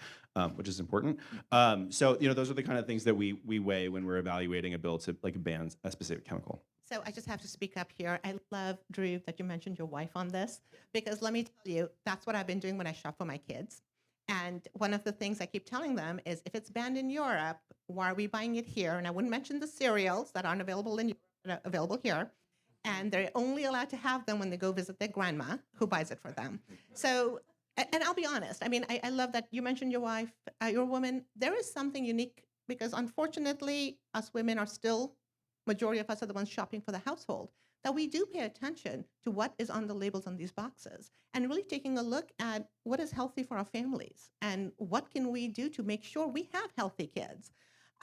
which is important. So, you know, those are the kind of things that we weigh when we're evaluating a bill to like ban a specific chemical. So I just have to speak up here. I love, Drew, that you mentioned your wife on this, because let me tell you, that's what I've been doing when I shop for my kids. And one of the things I keep telling them is, if it's banned in Europe, why are we buying it here? And I wouldn't mention the cereals that aren't available in Europe, that are available here. And they're only allowed to have them when they go visit their grandma, who buys it for them. So, and I'll be honest, I mean, I love that you mentioned your wife, your woman. There is something unique, because unfortunately, us women are still, majority of us are the ones shopping for the household, that we do pay attention to what is on the labels on these boxes, and really taking a look at what is healthy for our families and what can we do to make sure we have healthy kids.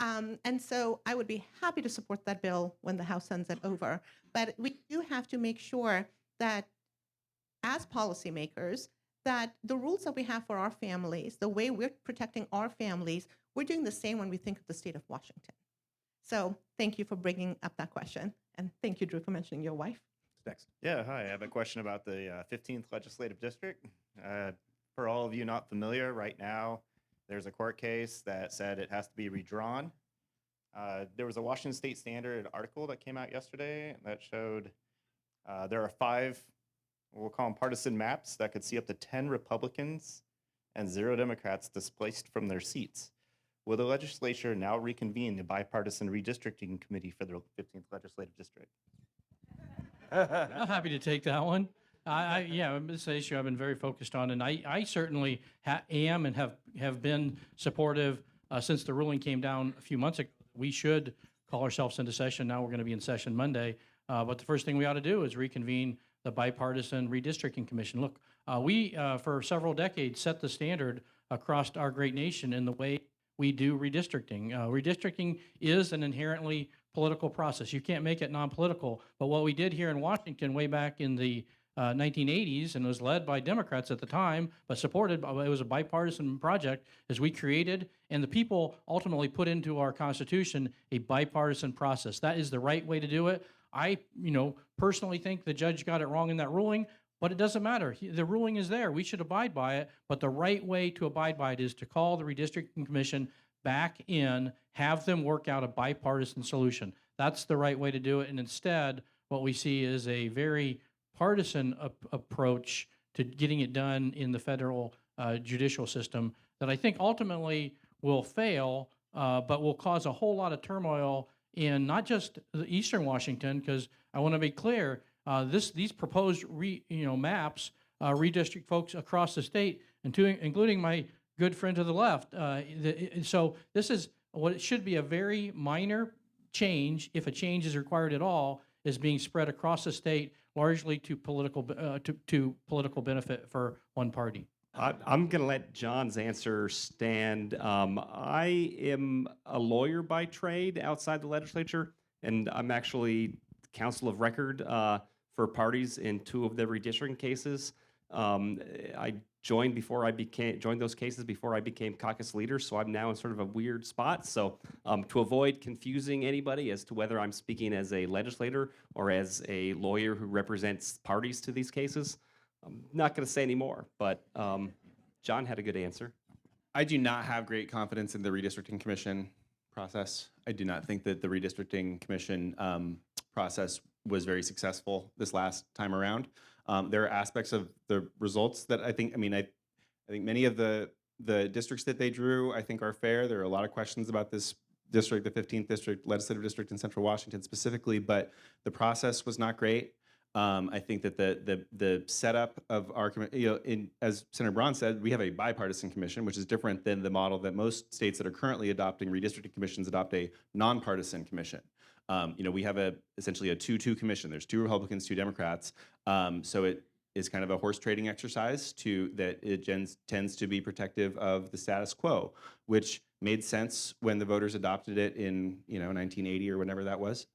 And so I would be happy to support that bill when the House sends it over. But we do have to make sure that, as policymakers, that the rules that we have for our families, the way we're protecting our families, we're doing the same when we think of the state of Washington. So thank you for bringing up that question. And thank you, Drew, for mentioning your wife. Next. Yeah, hi. I have a question about the 15th Legislative District. For all of you not familiar, right now, there's a court case that said it has to be redrawn. There was a Washington State Standard article that came out yesterday that showed there are 5, we'll call them partisan maps, that could see up to 10 Republicans and 0 Democrats displaced from their seats. Will the legislature now reconvene the bipartisan redistricting committee for the 15th Legislative District? I'm happy to take that one. Yeah, this is an issue I've been very focused on, and I certainly am and have been supportive since the ruling came down a few months ago. We should call ourselves into session. Now we're going to be in session Monday, but the first thing we ought to do is reconvene the bipartisan redistricting commission. Look, we for several decades set the standard across our great nation in the way we do redistricting. Redistricting is an inherently political process. You can't make it non-political, but what we did here in Washington way back in the 1980s, and was led by Democrats at the time, but supported by, it was a bipartisan project, as we created, and the people ultimately put into our Constitution, a bipartisan process. That is the right way to do it. I, personally think the judge got it wrong in that ruling, but it doesn't matter. The ruling is there. We should abide by it, but the right way to abide by it is to call the redistricting commission back in, have them work out a bipartisan solution. That's the right way to do it, and instead, what we see is a very partisan approach to getting it done in the federal judicial system that I think ultimately will fail, but will cause a whole lot of turmoil in not just Eastern Washington, because I want to be clear, these proposed maps redistrict folks across the state, including my good friend to the left. So this is what it should be a very minor change, if a change is required at all, is being spread across the state, largely to political benefit for one party. I'm going to let John's answer stand. I am a lawyer by trade outside the legislature, and I'm actually counsel of record for parties in 2 of the redistricting cases. I joined those cases before I became caucus leader, so I'm now in sort of a weird spot. So to avoid confusing anybody as to whether I'm speaking as a legislator or as a lawyer who represents parties to these cases, I'm not going to say any more, but John had a good answer. I do not have great confidence in the redistricting commission process. I do not think that the redistricting commission process was very successful this last time around. There are aspects of the results that I think many of the districts that they drew, I think, are fair. There are a lot of questions about this district, the 15th district, legislative district in Central Washington specifically, but the process was not great. I think that the setup of our as Senator Braun said, we have a bipartisan commission, which is different than the model that most states that are currently adopting redistricting commissions adopt a nonpartisan commission. We have essentially a 2-2 commission. There's 2 Republicans, 2 Democrats. So it is kind of a horse trading exercise that it tends to be protective of the status quo, which made sense when the voters adopted it in 1980 or whenever that was.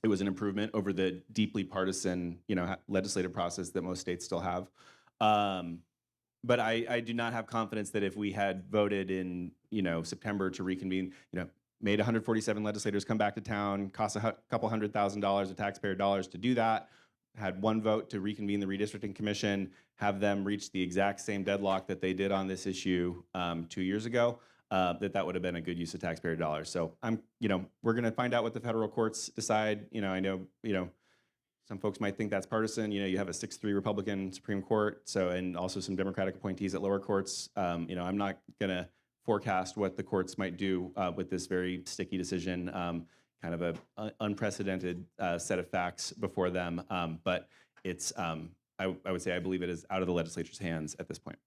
It was an improvement over the deeply partisan legislative process that most states still have. But I do not have confidence that if we had voted in September to reconvene, made 147 legislators come back to town, cost a couple $100,000 of taxpayer dollars to do that, had 1 vote to reconvene the redistricting commission, have them reach the exact same deadlock that they did on this issue 2 years ago, that would have been a good use of taxpayer dollars. So we're going to find out what the federal courts decide. I know, some folks might think that's partisan. You have a 6-3 Republican Supreme Court, and also some Democratic appointees at lower courts. I'm not going to forecast what the courts might do with this very sticky decision, kind of an unprecedented set of facts before them. But it's, I would say I believe it is out of the legislature's hands at this point.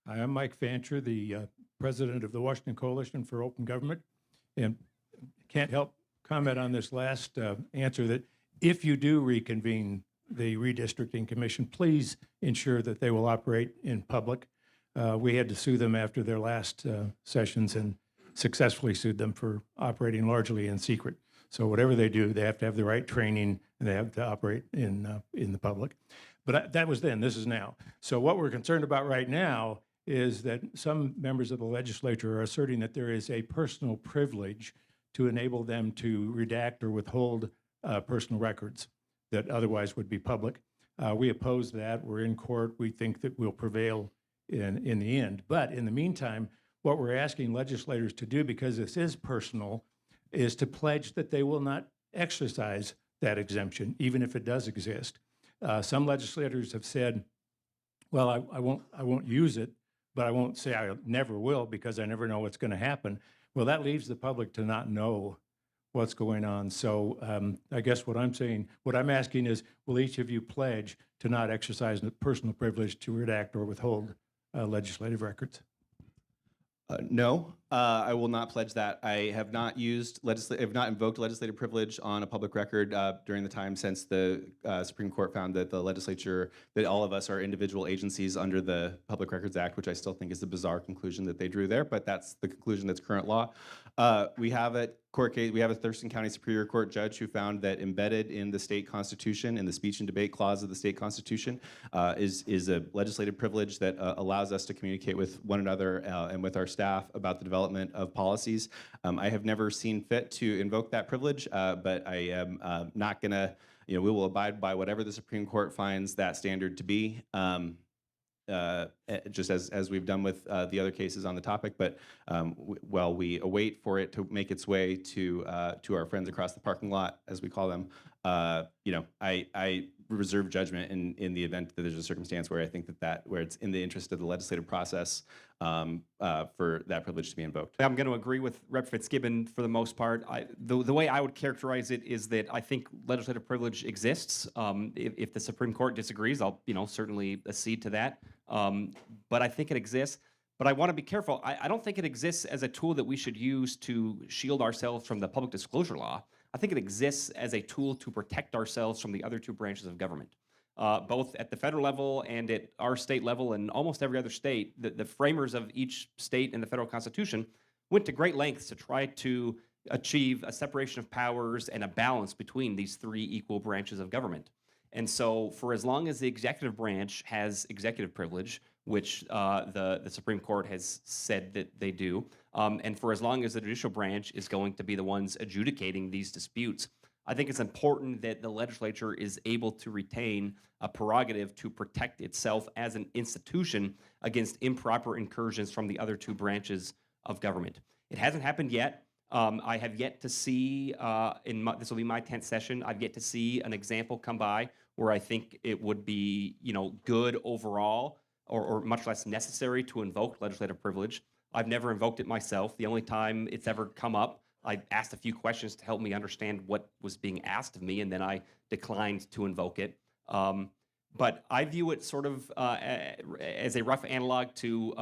Hi, I'm Mike Fancher, the president of the Washington Coalition for Open Government, and can't help comment on this last answer that if you do reconvene the redistricting commission, please ensure that they will operate in public. We had to sue them after their last sessions and successfully sued them for operating largely in secret. So whatever they do, they have to have the right training and they have to operate in the public. But that was then, this is now. So what we're concerned about right now is that some members of the legislature are asserting that there is a personal privilege to enable them to redact or withhold personal records that otherwise would be public. We oppose that. We're in court. We think that we'll prevail in the end. But in the meantime, what we're asking legislators to do, because this is personal, is to pledge that they will not exercise that exemption, even if it does exist. Some legislators have said, well, I won't use it, but I won't say I never will because I never know what's going to happen. Well, that leaves the public to not know what's going on. So I guess what I'm asking is, will each of you pledge to not exercise the personal privilege to redact or withhold legislative records? No, I will not pledge that. I have not invoked legislative privilege on a public record during the time since the Supreme Court found that the legislature, that all of us are individual agencies under the Public Records Act, which I still think is a bizarre conclusion that they drew there, but that's the conclusion that's current law. We have a court case, we have a Thurston County Superior Court judge who found that embedded in the state constitution, in the speech and debate clause of the state constitution, is a legislative privilege that allows us to communicate with one another and with our staff about the development of policies. I have never seen fit to invoke that privilege, but I am not gonna, we will abide by whatever the Supreme Court finds that standard to be. Just as we've done with the other cases on the topic, but while we await for it to make its way to our friends across the parking lot, as we call them, I reserve judgment in the event that there's a circumstance where I think where it's in the interest of the legislative process for that privilege to be invoked. I'm going to agree with Rep. Fitzgibbon for the most part. The way I would characterize it is that I think legislative privilege exists. If the Supreme Court disagrees, I'll certainly accede to that. But I think it exists. But I want to be careful. I don't think it exists as a tool that we should use to shield ourselves from the public disclosure law. I think it exists as a tool to protect ourselves from the other two branches of government. Both at the federal level and at our state level and almost every other state, the framers of each state in the federal constitution went to great lengths to try to achieve a separation of powers and a balance between these three equal branches of government. And so for as long as the executive branch has executive privilege, which the Supreme Court has said that they do, and for as long as the judicial branch is going to be the ones adjudicating these disputes, I think it's important that the legislature is able to retain a prerogative to protect itself as an institution against improper incursions from the other two branches of government. It hasn't happened yet. I have yet to see, this will be my 10th session, I've yet to see an example come by where I think it would be, good overall or much less necessary to invoke legislative privilege. I've never invoked it myself. The only time it's ever come up I asked a few questions to help me understand what was being asked of me, and then I declined to invoke it. But I view it sort of as a rough analog to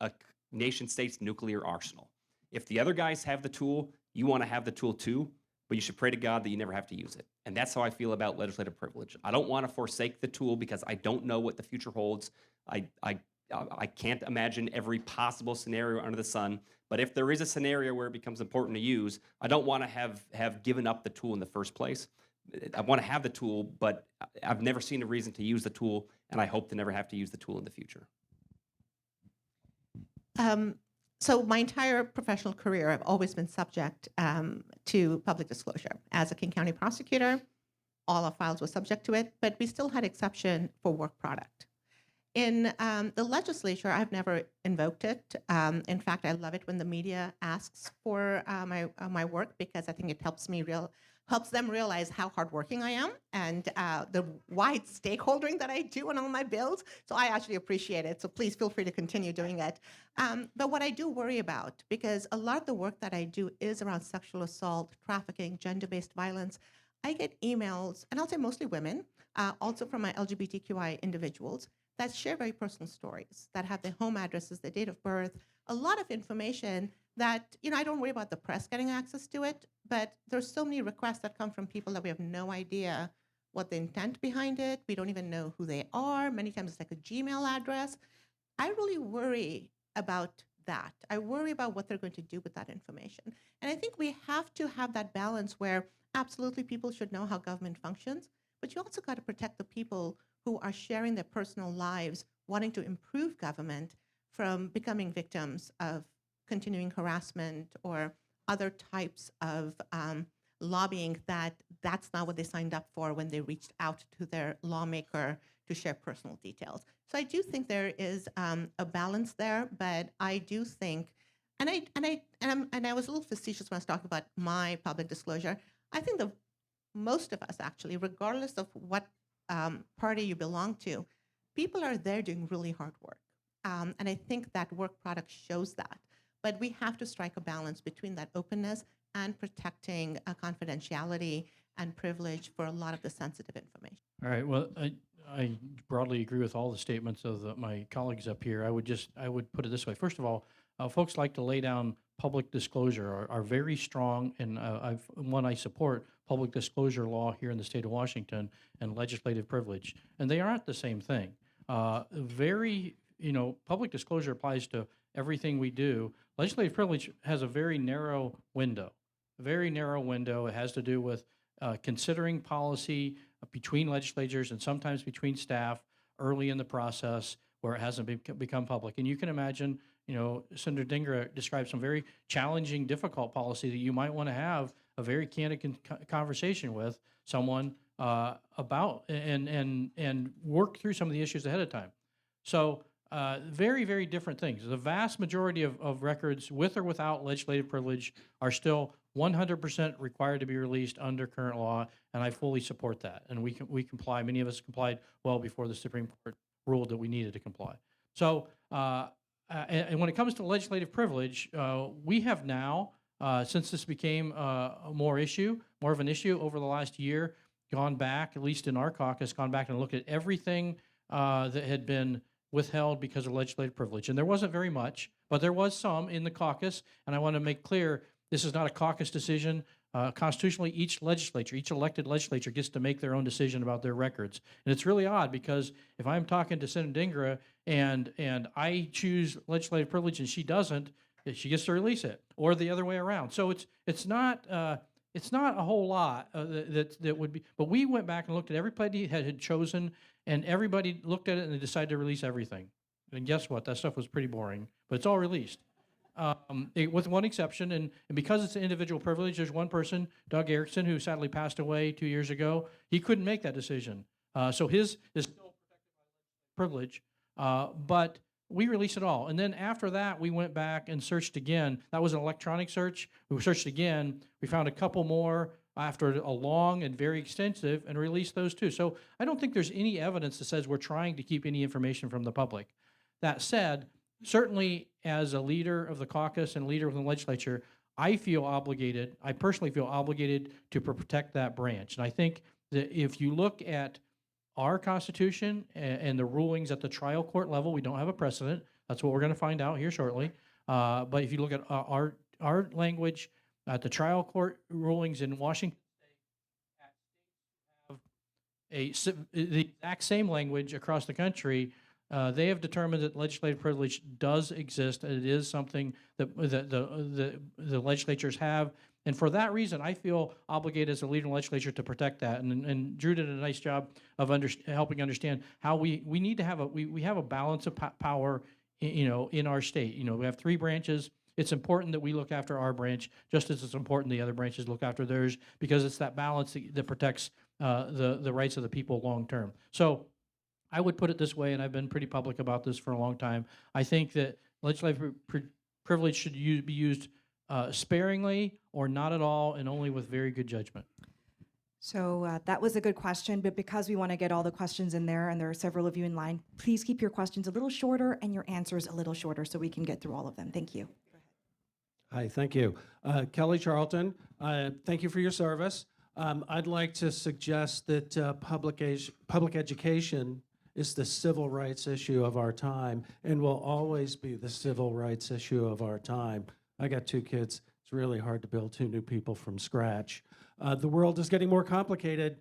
a nation state's nuclear arsenal. If the other guys have the tool, you want to have the tool too, but you should pray to God that you never have to use it. And that's how I feel about legislative privilege. I don't want to forsake the tool because I don't know what the future holds. I can't imagine every possible scenario under the sun. But if there is a scenario where it becomes important to use, I don't want to have given up the tool in the first place. I want to have the tool, but I've never seen a reason to use the tool, and I hope to never have to use the tool in the future. So my entire professional career, I've always been subject to public disclosure. As a King County prosecutor, all our files were subject to it, but we still had exception for work product. In the legislature, I've never invoked it. In fact, I love it when the media asks for my work because I think it helps them realize how hardworking I am and the wide stakeholdering that I do on all my bills. So I actually appreciate it. So please feel free to continue doing it. But what I do worry about, because a lot of the work that I do is around sexual assault, trafficking, gender-based violence, I get emails, and I'll say mostly women, also from my LGBTQI individuals, that share very personal stories, that have their home addresses, their date of birth, a lot of information that, I don't worry about the press getting access to it, but there's so many requests that come from people that we have no idea what the intent behind it. We don't even know who they are. Many times it's like a Gmail address. I really worry about that. I worry about what they're going to do with that information. And I think we have to have that balance where absolutely people should know how government functions, but you also got to protect the people who are sharing their personal lives, wanting to improve government from becoming victims of continuing harassment or other types of lobbying that's not what they signed up for when they reached out to their lawmaker to share personal details. So I do think there is a balance there, but I do think, and I was a little facetious when I was talking about my public disclosure. I think most of us actually, regardless of what party you belong to, people are there doing really hard work. And I think that work product shows that. But we have to strike a balance between that openness and protecting confidentiality and privilege for a lot of the sensitive information. All right. Well, I broadly agree with all the statements of my colleagues up here. I would put it this way. First of all, folks like to lay down public disclosure are very strong, and I support public disclosure law here in the state of Washington and legislative privilege, and they aren't the same thing. Public disclosure applies to everything we do. Legislative privilege has a very narrow window. It has to do with considering policy between legislatures and sometimes between staff early in the process where it hasn't become public. And you can imagine, Senator Dhingra described some very challenging, difficult policy that you might want to have a very candid conversation with someone about and work through some of the issues ahead of time. So very, very different things. The vast majority of records with or without legislative privilege are still 100% required to be released under current law, and I fully support that. And we comply. Many of us complied well before the Supreme Court ruled that we needed to comply. So, and when it comes to legislative privilege, we have now, since this became more of an issue over the last year, gone back, at least in our caucus, gone back and looked at everything that had been withheld because of legislative privilege. And there wasn't very much, but there was some in the caucus. And I want to make clear, this is not a caucus decision. Constitutionally, each elected legislature gets to make their own decision about their records. And it's really odd because if I'm talking to Senator Dhingra and I choose legislative privilege and she doesn't, she gets to release it, or the other way around. So it's not a whole lot that would be. But we went back and looked at everybody had chosen, and everybody looked at it and they decided to release everything. And guess what? That stuff was pretty boring, but it's all released. With one exception, and because it's an individual privilege, there's one person, Doug Erickson, who sadly passed away 2 years ago. He couldn't make that decision. So his is still protected by privilege, but we released it all. And then after that, we went back and searched again. That was an electronic search. We searched again. We found a couple more after a long and very extensive and released those too. So I don't think there's any evidence that says we're trying to keep any information from the public. That said, certainly as a leader of the caucus and leader of the legislature, I personally feel obligated to protect that branch. And I think that if you look at our Constitution and the rulings at the trial court level, we don't have a precedent. That's what we're going to find out here shortly. But if you look at our language at the trial court rulings in Washington State, the exact same language across the country. They have determined that legislative privilege does exist, and it is something that the legislatures have. And for that reason, I feel obligated as a leader in the legislature to protect that. And Drew did a nice job of helping understand how we need to have we have a balance of power, in our state. We have 3 branches. It's important that we look after our branch just as it's important the other branches look after theirs, because it's that balance that protects the rights of the people long term. So I would put it this way, and I've been pretty public about this for a long time. I think that legislative privilege should be used sparingly or not at all, and only with very good judgment. So that was a good question, but because we want to get all the questions in there, and there are several of you in line, please keep your questions a little shorter and your answers a little shorter so we can get through all of them. Thank you. Hi, thank you. Kelly Charlton, thank you for your service. I'd like to suggest that public education is the civil rights issue of our time and will always be the civil rights issue of our time. I got 2 kids. It's really hard to build 2 new people from scratch. The world is getting more complicated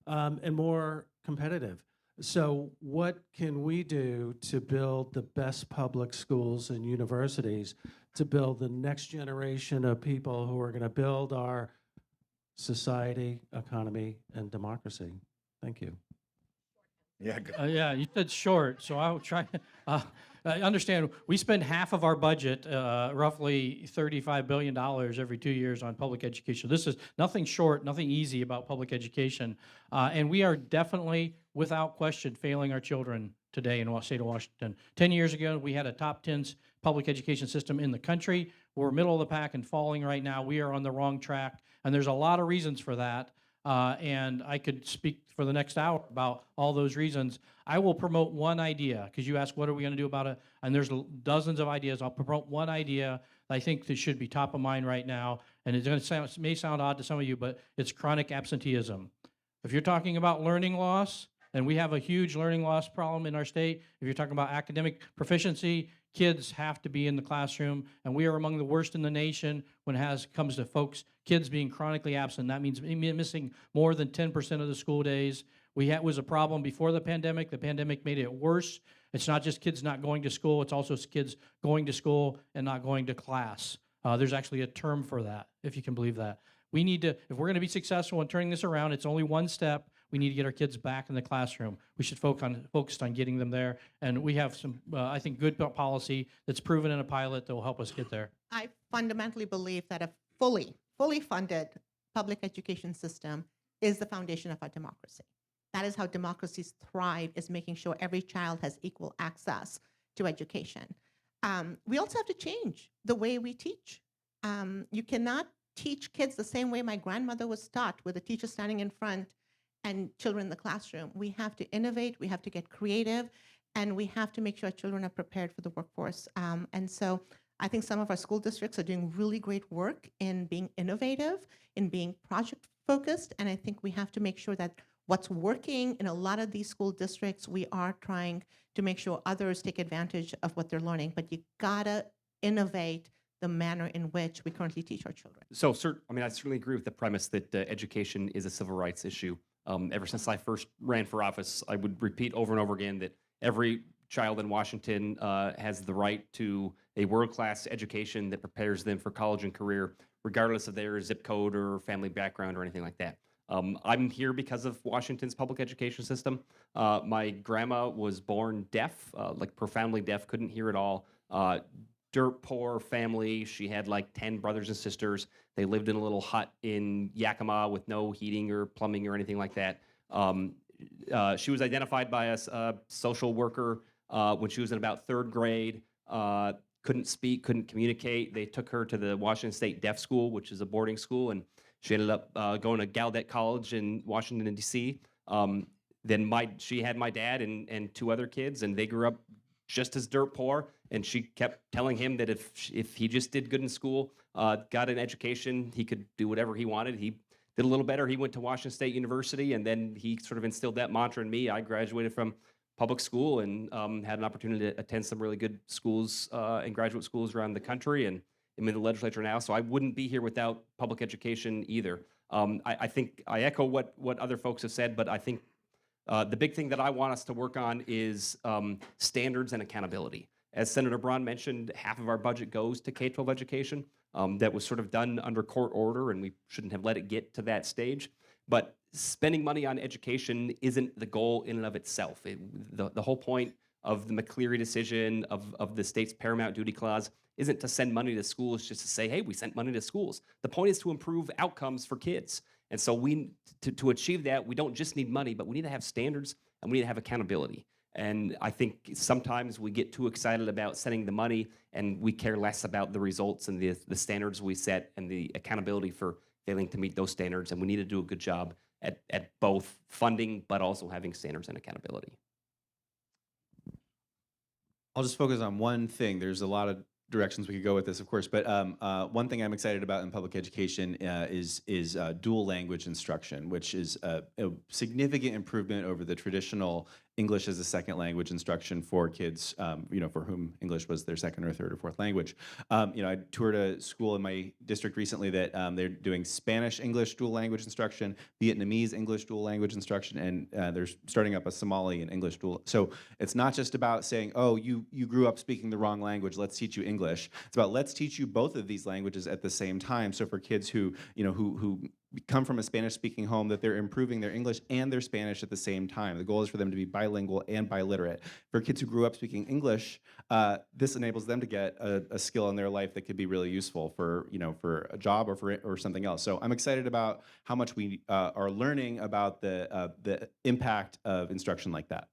and more competitive. So what can we do to build the best public schools and universities, to build the next generation of people who are going to build our society, economy, and democracy? Thank you. Yeah. Yeah, you said short, so I'll try. I understand we spend half of our budget, roughly $35 billion every 2 years on public education. This is nothing short, nothing easy about public education. And we are definitely, without question, failing our children today in the state of Washington. 10 years ago, we had a top 10 public education system in the country. We're middle of the pack and falling right now. We are on the wrong track, and there's a lot of reasons for that. And I could speak for the next hour about all those reasons. I will promote one idea, because you asked what are we going to do about it, and there's dozens of ideas. I'll promote one idea that I think that should be top of mind right now, and it's going to may sound odd to some of you, but it's chronic absenteeism. If you're talking about learning loss, and we have a huge learning loss problem in our state, if you're talking about academic proficiency, kids have to be in the classroom, and we are among the worst in the nation when it comes to kids being chronically absent. That means missing more than 10% of the school days. It was a problem before the pandemic. The pandemic made it worse. It's not just kids not going to school, it's also kids going to school and not going to class. There's actually a term for that, if you can believe that. We need to, if we're going to be successful in turning this around, it's only one step. We need to get our kids back in the classroom. We should focus on getting them there. And we have some, I think, good policy that's proven in a pilot that will help us get there. I fundamentally believe that a fully funded public education system is the foundation of our democracy. That is how democracies thrive, is making sure every child has equal access to education. We also have to change the way we teach. You cannot teach kids the same way my grandmother was taught, with a teacher standing in front and children in the classroom. We have to innovate, we have to get creative, and we have to make sure children are prepared for the workforce. And so I think some of our school districts are doing really great work in being innovative, in being project focused, and I think we have to make sure that what's working in a lot of these school districts, we are trying to make sure others take advantage of what they're learning, but you gotta innovate the manner in which we currently teach our children. So, I certainly agree with the premise that education is a civil rights issue. Ever since I first ran for office, I would repeat over and over again that every child in Washington has the right to a world-class education that prepares them for college and career, regardless of their zip code or family background or anything like that. I'm here because of Washington's public education system. My grandma was born deaf, like profoundly deaf, couldn't hear at all. Dirt poor family. She had like 10 brothers and sisters. They lived in a little hut in Yakima with no heating or plumbing or anything like that. She was identified by a social worker when she was in about 3rd grade. Couldn't speak, couldn't communicate. They took her to the Washington State Deaf School, which is a boarding school, and she ended up going to Gallaudet College in Washington, D.C. Then she had my dad and 2 other kids, and they grew up just as dirt poor. And she kept telling him that if he just did good in school, got an education, he could do whatever he wanted. He did a little better. He went to Washington State University, and then he sort of instilled that mantra in me. I graduated from public school and had an opportunity to attend some really good schools and graduate schools around the country, and I'm in the legislature now. So I wouldn't be here without public education either. I think I echo what other folks have said, but I think the big thing that I want us to work on is standards and accountability. As Senator Braun mentioned, half of our budget goes to K-12 education. That was sort of done under court order, and we shouldn't have let it get to that stage. But spending money on education isn't the goal in and of itself. The whole point of the McCleary decision, of the state's paramount duty clause, isn't to send money to schools just to say, hey, we sent money to schools. The point is to improve outcomes for kids. And so to achieve that, we don't just need money, but we need to have standards and we need to have accountability. And I think sometimes we get too excited about sending the money and we care less about the results and the standards we set and the accountability for failing to meet those standards. And we need to do a good job at both funding, but also having standards and accountability. I'll just focus on one thing. There's a lot of directions we could go with this, of course, but one thing I'm excited about in public education is dual language instruction, which is a significant improvement over the traditional English as a second language instruction for kids, for whom English was their second or third or fourth language. I toured a school in my district recently that they're doing Spanish-English dual language instruction, Vietnamese-English dual language instruction, and they're starting up a Somali and English dual. So it's not just about saying, oh, you grew up speaking the wrong language, let's teach you English. It's about let's teach you both of these languages at the same time. So for kids who come from a Spanish-speaking home, that they're improving their English and their Spanish at the same time. The goal is for them to be bilingual and biliterate. For kids who grew up speaking English, this enables them to get a skill in their life that could be really useful for a job or something else. So I'm excited about how much we are learning about the impact of instruction like that.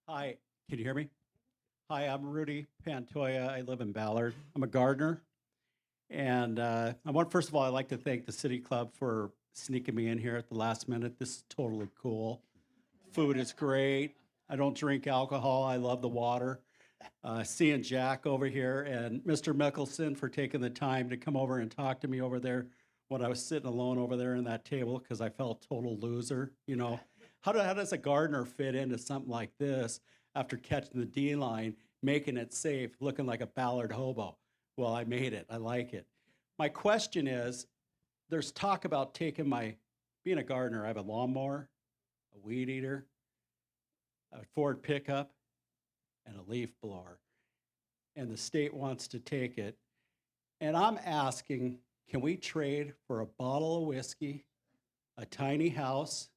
Hi, can you hear me? Hi, I'm Rudy Pantoya. I live in Ballard. I'm a gardener. And first of all, I'd like to thank the City Club for sneaking me in here at the last minute. This is totally cool. Food is great. I don't drink alcohol. I love the water. Seeing Jack over here and Mr. Mikkelsen for taking the time to come over and talk to me over there when I was sitting alone over there in that table because I felt a total loser. How does a gardener fit into something like this after catching the D line, making it safe, looking like a Ballard hobo? Well, I made it. I like it. My question is, there's talk about being a gardener. I have a lawnmower, a weed eater, a Ford pickup, and a leaf blower. And the state wants to take it. And I'm asking, can we trade for a bottle of whiskey, a tiny house,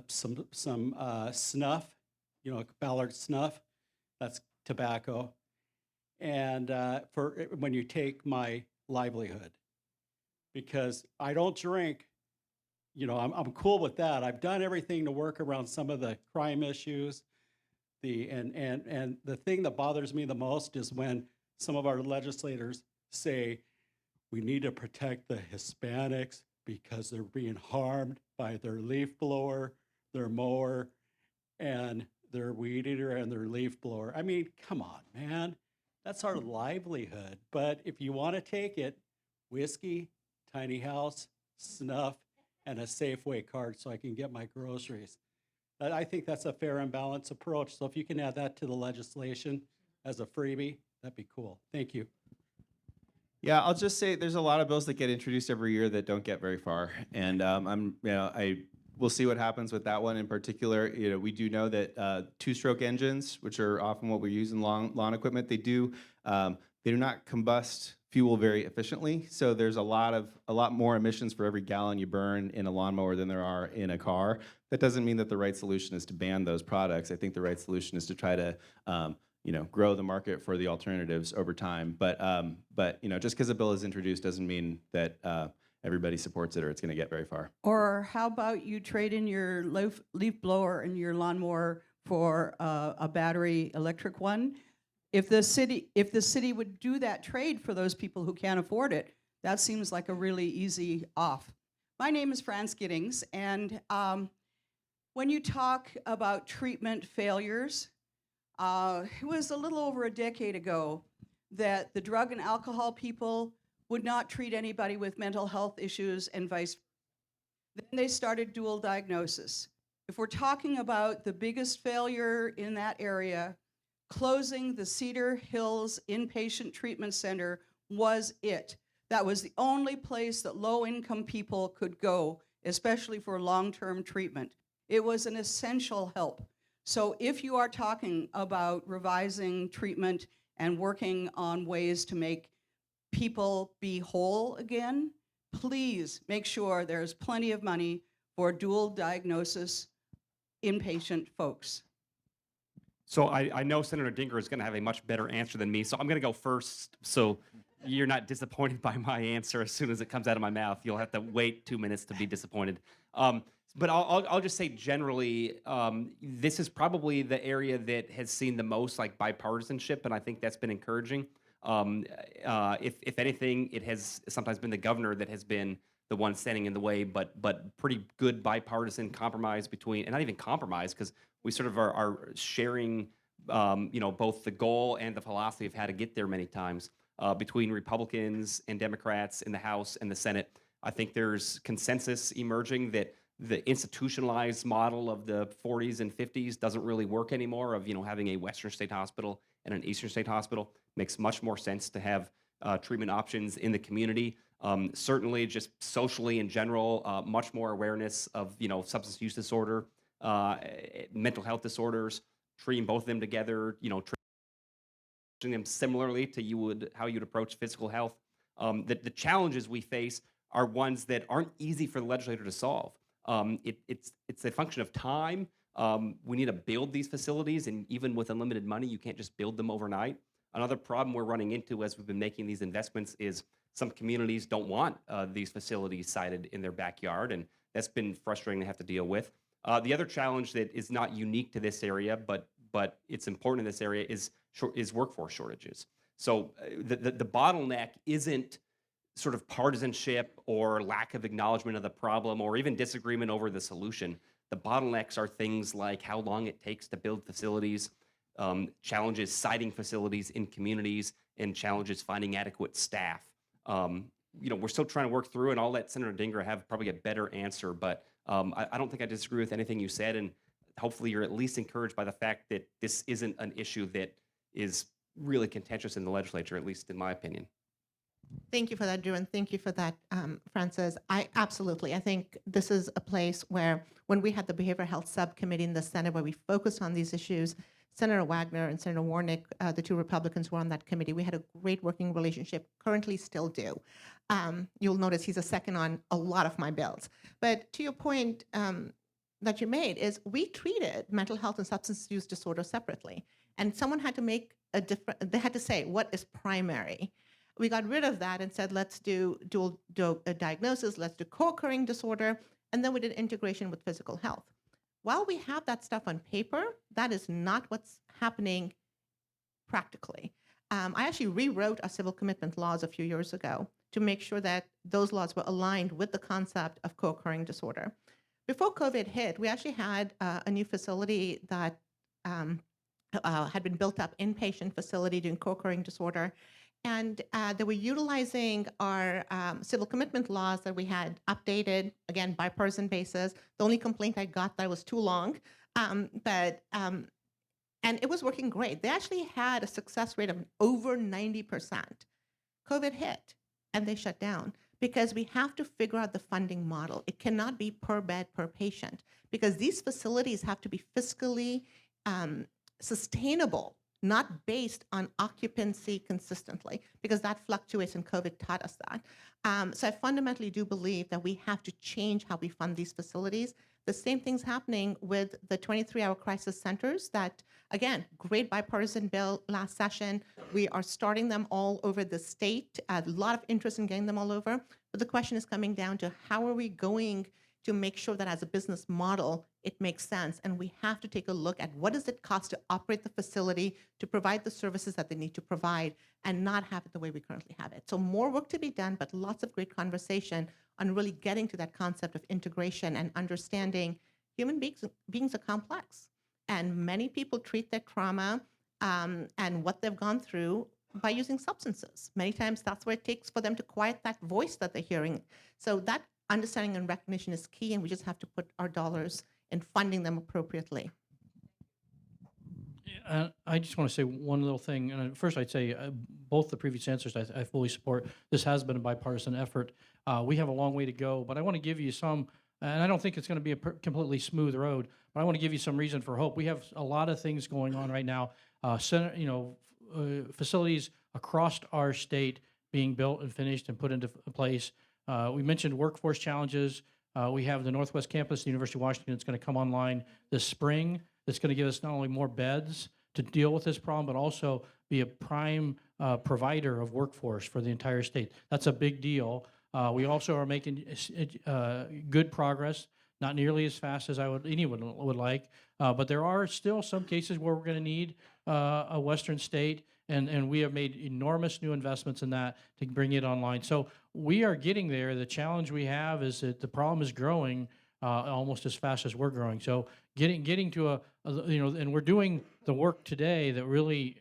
some snuff, Ballard snuff, that's tobacco, and for when you take my livelihood, because I don't drink, I'm cool with that. I've done everything to work around some of the crime issues. And the thing that bothers me the most is when some of our legislators say we need to protect the Hispanics because they're being harmed by their leaf blower, their mower, and their weed eater and their leaf blower. I mean, come on, man. That's our livelihood. But if you want to take it, whiskey, tiny house, snuff, and a Safeway card so I can get my groceries. I think that's a fair and balanced approach. So if you can add that to the legislation as a freebie, that'd be cool. Thank you. Yeah, I'll just say there's a lot of bills that get introduced every year that don't get very far, and we'll see what happens with that one in particular. We do know that two-stroke engines, which are often what we use in lawn equipment, they do not combust fuel very efficiently. So there's a lot more emissions for every gallon you burn in a lawnmower than there are in a car. That doesn't mean that the right solution is to ban those products. I think the right solution is to try to grow the market for the alternatives over time. But just because a bill is introduced doesn't mean that everybody supports it or it's going to get very far. Or how about you trade in your leaf blower and your lawnmower for a battery electric one? If the city would do that trade for those people who can't afford it, that seems like a really easy off. My name is Franz Giddings, and when you talk about treatment failures, it was a little over a decade ago that the drug and alcohol people would not treat anybody with mental health issues and vice versa. Then they started dual diagnosis. If we're talking about the biggest failure in that area, closing the Cedar Hills Inpatient Treatment Center was it. That was the only place that low-income people could go, especially for long-term treatment. It was an essential help. So if you are talking about revising treatment and working on ways to make people be whole again, please make sure there's plenty of money for dual diagnosis inpatient folks. So I know Senator Dhingra is going to have a much better answer than me, so I'm going to go first. So you're not disappointed by my answer as soon as it comes out of my mouth. You'll have to wait 2 minutes to be disappointed. But I'll just say generally, this is probably the area that has seen the most like bipartisanship, and I think that's been encouraging. If anything, it has sometimes been the governor that has been the one standing in the way, but pretty good bipartisan compromise between, and not even compromise, because we sort of are sharing, both the goal and the philosophy of how to get there many times between Republicans and Democrats in the House and the Senate. I think there's consensus emerging that the institutionalized model of the 40s and 50s doesn't really work anymore, of having a Western State Hospital and an Eastern State Hospital. Makes much more sense to have treatment options in the community. Certainly just socially in general, much more awareness of substance use disorder, mental health disorders, treating both of them together, treating them similarly to how you'd approach physical health. The challenges we face are ones that aren't easy for the legislator to solve. It's a function of time. We need to build these facilities, and even with unlimited money, you can't just build them overnight. Another problem we're running into as we've been making these investments is some communities don't want these facilities sited in their backyard, and that's been frustrating to have to deal with. The other challenge that is not unique to this area, but it's important in this area is workforce shortages. So the bottleneck isn't sort of partisanship or lack of acknowledgement of the problem or even disagreement over the solution. The bottlenecks are things like how long it takes to build facilities, challenges siting facilities in communities, and challenges finding adequate staff. We're still trying to work through, and I'll let Senator Dhingra have probably a better answer, but I don't think I disagree with anything you said, and hopefully you're at least encouraged by the fact that this isn't an issue that is really contentious in the legislature, at least in my opinion. Thank you for that, Drew, and thank you for that, Francis. I think this is a place where when we had the Behavioral Health Subcommittee in the Senate where we focused on these issues, Senator Wagner and Senator Warnick, the two Republicans who were on that committee, we had a great working relationship, currently still do. You'll notice he's a second on a lot of my bills. But to your point that you made is we treated mental health and substance use disorder separately. And someone had to make they had to say, what is primary? We got rid of that and said, let's do dual diagnosis, let's do co-occurring disorder, and then we did integration with physical health. While we have that stuff on paper, that is not what's happening practically. I actually rewrote our civil commitment laws a few years ago to make sure that those laws were aligned with the concept of co-occurring disorder. Before COVID hit, we actually had a new facility that had been built up, inpatient facility doing co-occurring disorder. And they were utilizing our civil commitment laws that we had updated, again, bipartisan basis. The only complaint I got that it was too long, and it was working great. They actually had a success rate of over 90%. COVID hit, and they shut down because we have to figure out the funding model. It cannot be per bed, per patient, because these facilities have to be fiscally sustainable, not based on occupancy consistently, because that fluctuates, and COVID taught us that. So I fundamentally do believe that we have to change how we fund these facilities. The same thing's happening with the 23-hour crisis centers that, again, great bipartisan bill last session. We are starting them all over the state. A lot of interest in getting them all over. But the question is coming down to how are we going to make sure that as a business model, it makes sense. And we have to take a look at what does it cost to operate the facility, to provide the services that they need to provide, and not have it the way we currently have it. So more work to be done, but lots of great conversation on really getting to that concept of integration and understanding beings are complex, and many people treat their trauma and what they've gone through by using substances. Many times that's what it takes for them to quiet that voice that they're hearing. So that understanding and recognition is key, and we just have to put our dollars in funding them appropriately. I just want to say one little thing. And first, I'd say both the previous answers I fully support. This has been a bipartisan effort. We have a long way to go, but I want to give you some, and I don't think it's going to be a completely smooth road, but I want to give you some reason for hope. We have a lot of things going on right now. Facilities across our state being built and finished and put into place. We mentioned workforce challenges. We have the Northwest Campus, the University of Washington. It's going to come online this spring. That's going to give us not only more beds to deal with this problem, but also be a prime provider of workforce for the entire state. That's a big deal. We also are making good progress, not nearly as fast as anyone would like, but there are still some cases where we're going to need a Western state, and we have made enormous new investments in that to bring it online. So we are getting there. The challenge we have is that the problem is growing almost as fast as we're growing. So getting to and we're doing the work today that really,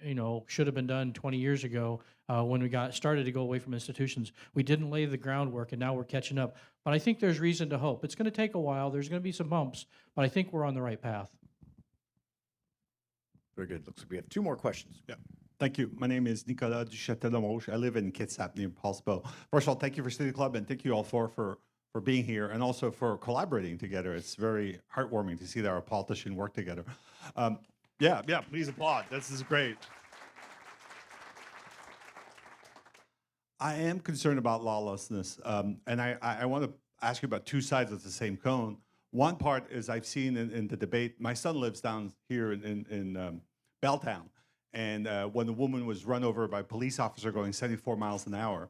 should have been done 20 years ago when we started to go away from institutions. We didn't lay the groundwork, and now we're catching up. But I think there's reason to hope. It's going to take a while. There's going to be some bumps, but I think we're on the right path. Very good. Looks like we have 2 more questions. Yeah. Thank you. My name is Nicolas Duchâtel-Lamoche. I live in Kitsap near Paulsbo. First of all, thank you for CityClub, and thank you all for being here and also for collaborating together. It's very heartwarming to see that our politicians work together. Yeah, please applaud. This is great. I am concerned about lawlessness, and I want to ask you about 2 sides of the same cone. One part is I've seen in the debate, my son lives down here in Belltown, and when the woman was run over by a police officer going 74 miles an hour,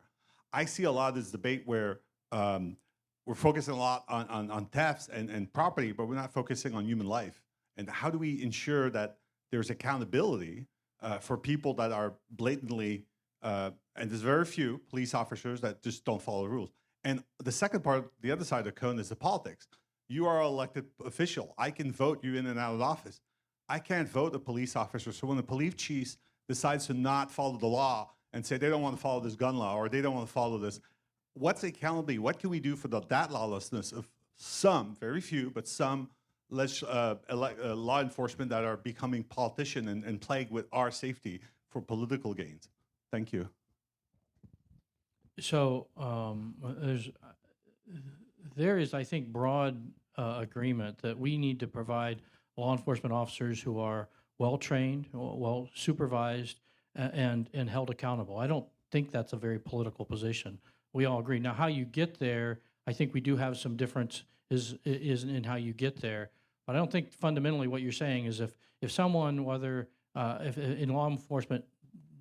I see a lot of this debate where we're focusing a lot on thefts and property, but we're not focusing on human life. And how do we ensure that there's accountability for people that are blatantly, and there's very few police officers that just don't follow the rules. And the second part, the other side of the cone, is the politics. You are an elected official. I can vote you in and out of office. I can't vote a police officer. So when the police chief decides to not follow the law and say they don't want to follow this gun law or they don't want to follow this, what's accountability? What can we do for that lawlessness of some, very few, but some law enforcement that are becoming politician and plagued with our safety for political gains? Thank you. So there is, I think, broad agreement that we need to provide law enforcement officers who are well-trained, well-supervised, and held accountable. I don't think that's a very political position. We all agree. Now, how you get there, I think we do have some difference is in how you get there. But I don't think fundamentally what you're saying is if someone, whether if in law enforcement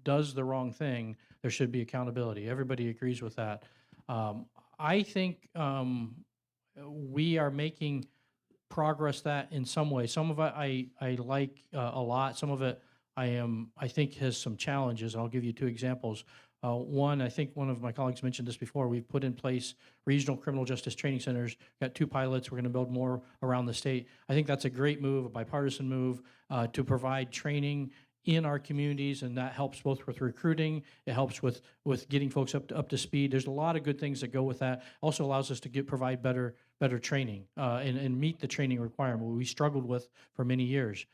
does the wrong thing, there should be accountability. Everybody agrees with that. I think we are making progress that in some way. Some of it I like a lot. Some of it I think has some challenges. I'll give you 2 examples. One, I think one of my colleagues mentioned this before. We've put in place regional criminal justice training centers. Got 2 pilots. We're going to build more around the state. I think that's a great move, a bipartisan move to provide training in our communities, and that helps both with recruiting. It helps with getting folks up to speed. There's a lot of good things that go with that. Also allows us to provide better training and meet the training requirement we struggled with for many years.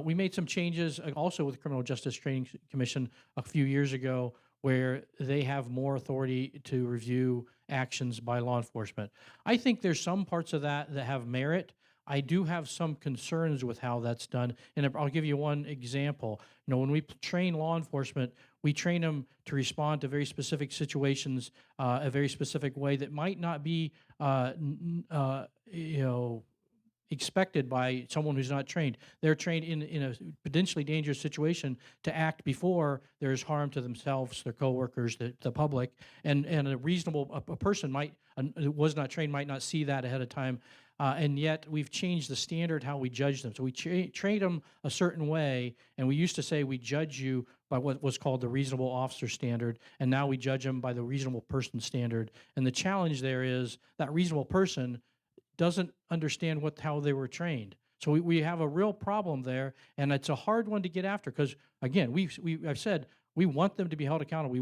We made some changes also with the Criminal Justice Training Commission a few years ago, where they have more authority to review actions by law enforcement. I think there's some parts of that have merit. I do have some concerns with how that's done, and I'll give you one example. When we train law enforcement, we train them to respond to very specific situations, a very specific way that might not be, expected by someone who's not trained. They're trained in a potentially dangerous situation to act before there's harm to themselves, their coworkers, the public, and a reasonable person was not trained might not see that ahead of time. And yet we've changed the standard how we judge them. So we train them a certain way, and we used to say we judge you by what was called the reasonable officer standard, and now we judge them by the reasonable person standard. And the challenge there is that reasonable person doesn't understand how they were trained. So we have a real problem there, and it's a hard one to get after because, again, I've said we want them to be held accountable.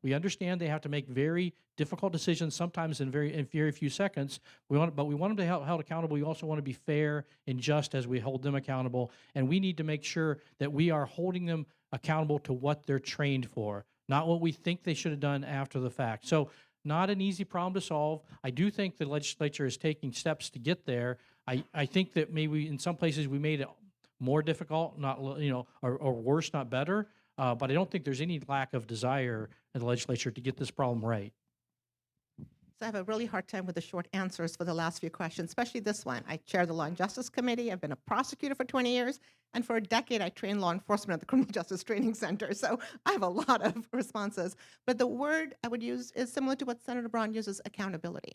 We understand they have to make very difficult decisions, sometimes in very few seconds. But we want them to be held accountable. We also want to be fair and just as we hold them accountable, and we need to make sure that we are holding them accountable to what they're trained for, not what we think they should have done after the fact. So not an easy problem to solve. I do think the legislature is taking steps to get there. I think that maybe in some places we made it more difficult, not or worse, not better. But I don't think there's any lack of desire in the legislature to get this problem right. So I have a really hard time with the short answers for the last few questions, especially this one. I chair the Law and Justice Committee. I've been a prosecutor for 20 years. And for a decade, I trained law enforcement at the Criminal Justice Training Center. So I have a lot of responses. But the word I would use is similar to what Senator Braun uses, accountability.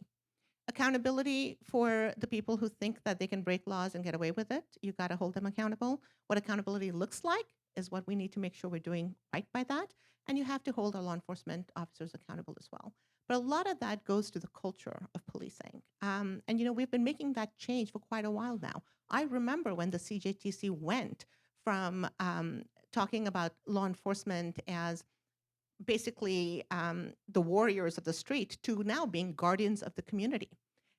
Accountability for the people who think that they can break laws and get away with it. You got to hold them accountable. What accountability looks like is what we need to make sure we're doing right by that. And you have to hold our law enforcement officers accountable as well. But a lot of that goes to the culture of policing. And, we've been making that change for quite a while now. I remember when the CJTC went from talking about law enforcement as basically the warriors of the street to now being guardians of the community.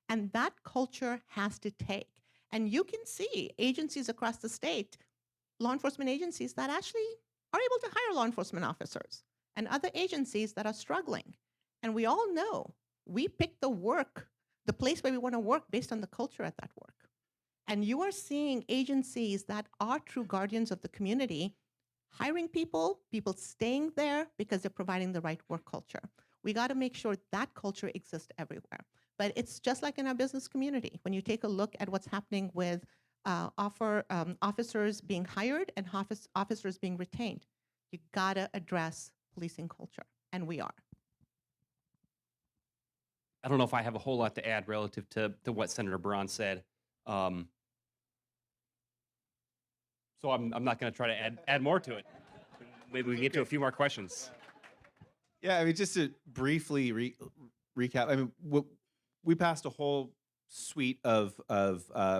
And that culture has to take. And you can see agencies across the state, law enforcement agencies that actually are able to hire law enforcement officers and other agencies that are struggling. And we all know we pick the place where we want to work based on the culture at that work. And you are seeing agencies that are true guardians of the community hiring people staying there because they're providing the right work culture. We got to make sure that culture exists everywhere. But it's just like in our business community. When you take a look at what's happening with officers being hired and officers being retained, you got to address policing culture, and we are. I don't know if I have a whole lot to add relative to what Senator Braun said. So I'm not going to try to add more to it. Maybe we can get to a few more questions. Yeah, I mean, just to briefly recap, I mean, we passed a whole suite of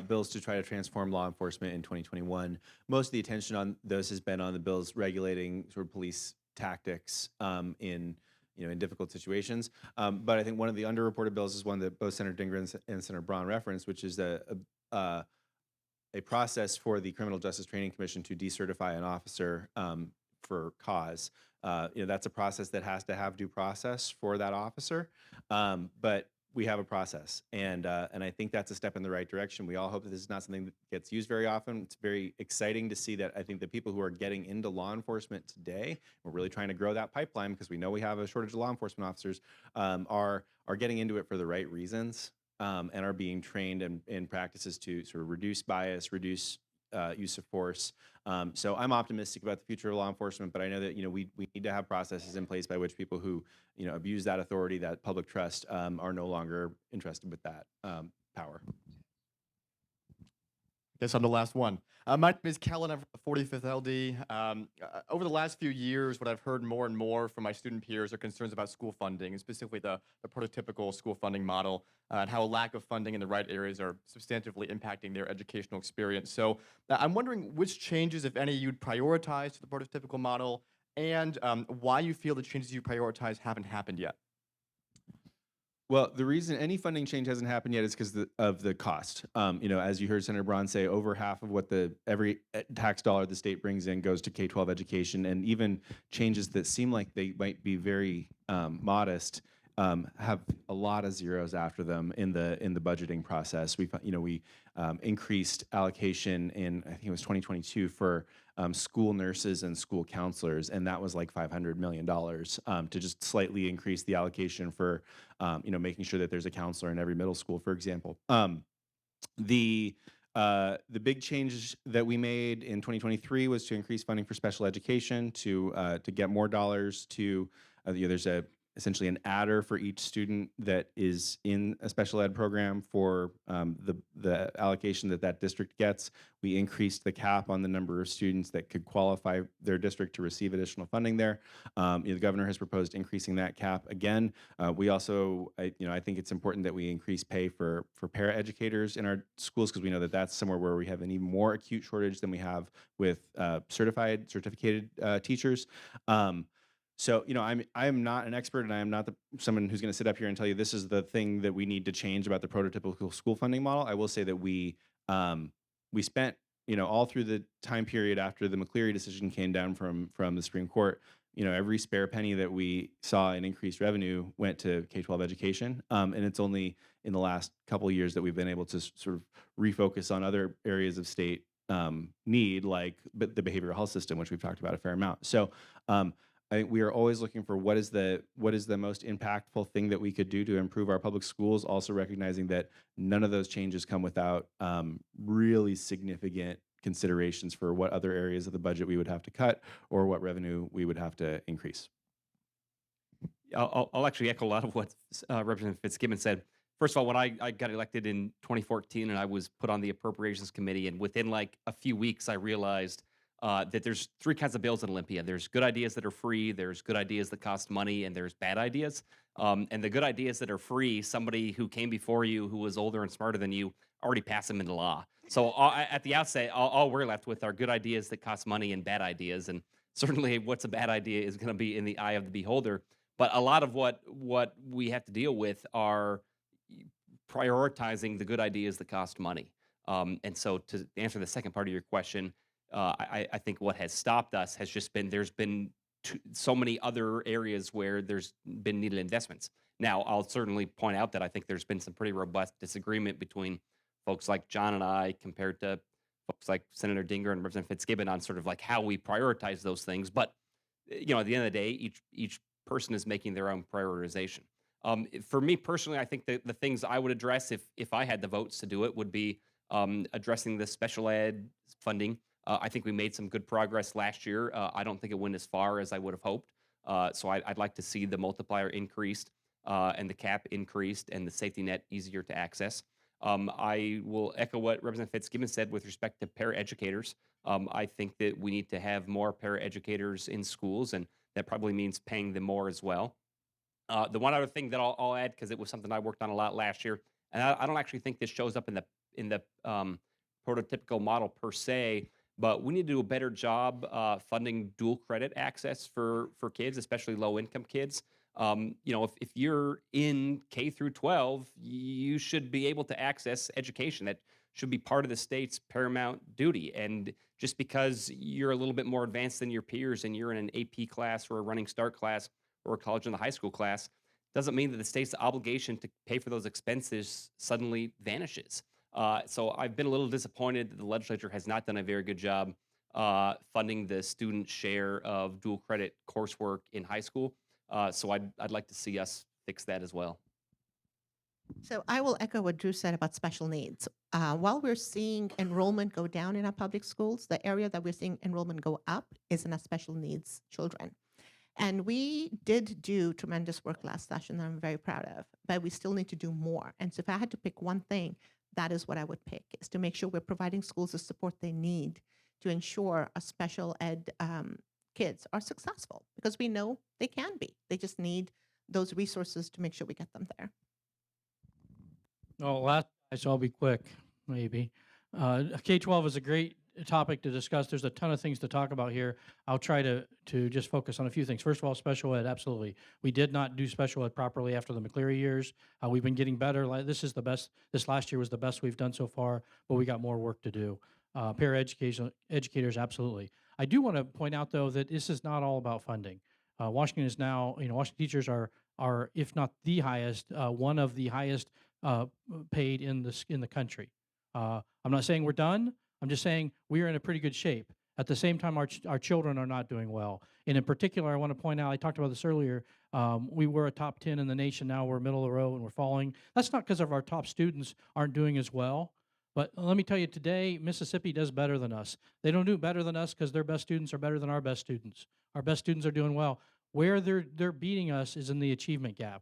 bills to try to transform law enforcement in 2021. Most of the attention on those has been on the bills regulating sort of police tactics in difficult situations. But I think one of the underreported bills is one that both Senator Dhingra and Senator Braun referenced, which is a process for the Criminal Justice Training Commission to decertify an officer for cause. That's a process that has to have due process for that officer. But we have a process, and I think that's a step in the right direction. We all hope that this is not something that gets used very often. It's very exciting to see that I think the people who are getting into law enforcement today, we're really trying to grow that pipeline because we know we have a shortage of law enforcement officers, are getting into it for the right reasons, and are being trained in practices to sort of reduce bias, reduce use of force. So I'm optimistic about the future of law enforcement, but I know that we need to have processes in place by which people who abuse that authority, that public trust, are no longer interested with that power. Guess I'm the last one. My name is Kellen. I'm from the 45th LD. Over the last few years, what I've heard more and more from my student peers are concerns about school funding, and specifically the prototypical school funding model, and how a lack of funding in the right areas are substantively impacting their educational experience. So I'm wondering which changes, if any, you'd prioritize to the prototypical model, and why you feel the changes you prioritize haven't happened yet. Well, the reason any funding change hasn't happened yet is because of the cost. As you heard Senator Braun say, over half of what every tax dollar the state brings in goes to K-12 education, and even changes that seem like they might be very modest have a lot of zeros after them in the budgeting process. We increased allocation in, I think it was 2022, for school nurses and school counselors, and that was like $500 million to just slightly increase the allocation for making sure that there's a counselor in every middle school, for example. The big change that we made in 2023 was to increase funding for special education to get more dollars to there's a essentially an adder for each student that is in a special ed program for the allocation that that district gets. We increased the cap on the number of students that could qualify their district to receive additional funding there. The governor has proposed increasing that cap again. We also, I think it's important that we increase pay for paraeducators in our schools, because we know that that's somewhere where we have an even more acute shortage than we have with certificated teachers. So, I am not an expert, and I am not someone who's going to sit up here and tell you this is the thing that we need to change about the prototypical school funding model. I will say that we spent, all through the time period after the McCleary decision came down from the Supreme Court, every spare penny that we saw in increased revenue went to K-12 education. And it's only in the last couple of years that we've been able to sort of refocus on other areas of state need, like the behavioral health system, which we've talked about a fair amount. So I think we are always looking for what is the most impactful thing that we could do to improve our public schools, also recognizing that none of those changes come without really significant considerations for what other areas of the budget we would have to cut or what revenue we would have to increase. I'll actually echo a lot of what Representative Fitzgibbon said. First of all, when I got elected in 2014 and I was put on the Appropriations Committee, and within like a few weeks, I realized that there's three kinds of bills in Olympia. There's good ideas that are free, there's good ideas that cost money, and there's bad ideas. And the good ideas that are free, somebody who came before you who was older and smarter than you already passed them into law. So at the outset, all we're left with are good ideas that cost money and bad ideas. And certainly what's a bad idea is going to be in the eye of the beholder. But a lot of what we have to deal with are prioritizing the good ideas that cost money. And so to answer the second part of your question, I think what has stopped us has just been there's been so many other areas where there's been needed investments. Now, I'll certainly point out that I think there's been some pretty robust disagreement between folks like John and I compared to folks like Senator Dhingra and Representative Fitzgibbon on sort of like how we prioritize those things. But, at the end of the day, each person is making their own prioritization. For me personally, I think that the things I would address if I had the votes to do it would be addressing the special ed funding. I think we made some good progress last year. I don't think it went as far as I would have hoped. So I'd like to see the multiplier increased and the cap increased and the safety net easier to access. I will echo what Representative Fitzgibbon said with respect to paraeducators. I think that we need to have more paraeducators in schools, and that probably means paying them more as well. The one other thing that I'll add, because it was something I worked on a lot last year, and I don't actually think this shows up in the prototypical model per se, but we need to do a better job funding dual credit access for kids, especially low income kids. If you're in K through 12, you should be able to access education. That should be part of the state's paramount duty. And just because you're a little bit more advanced than your peers and you're in an AP class or a running start class or a college and a high school class, doesn't mean that the state's obligation to pay for those expenses suddenly vanishes. So I've been a little disappointed that the legislature has not done a very good job funding the student share of dual credit coursework in high school. So I'd like to see us fix that as well. So I will echo what Drew said about special needs. While we're seeing enrollment go down in our public schools, the area that we're seeing enrollment go up is in our special needs children. And we did do tremendous work last session that I'm very proud of, but we still need to do more. And so if I had to pick one thing, that is what I would pick, is to make sure we're providing schools the support they need to ensure our special ed kids are successful, because we know they can be. They just need those resources to make sure we get them there. Well, so I'll be quick, maybe. K-12 is a great topic to discuss. There's a ton of things to talk about here. I'll try to just focus on a few things. First of all, special ed, absolutely. We did not do special ed properly after the McCleary years. We've been getting better. This is the best. This last year was the best we've done so far, but we got more work to do. Educators, absolutely. I do want to point out, though, that this is not all about funding. Washington is now, Washington teachers are, if not the highest, one of the highest paid in the country. I'm not saying we're done. I'm just saying we are in a pretty good shape. At the same time, our children are not doing well. And in particular, I want to point out, I talked about this earlier, we were a top 10 in the nation. Now we're middle of the row and we're falling. That's not because of our top students aren't doing as well. But let me tell you, today, Mississippi does better than us. They don't do better than us because their best students are better than our best students. Our best students are doing well. Where they're beating us is in the achievement gap.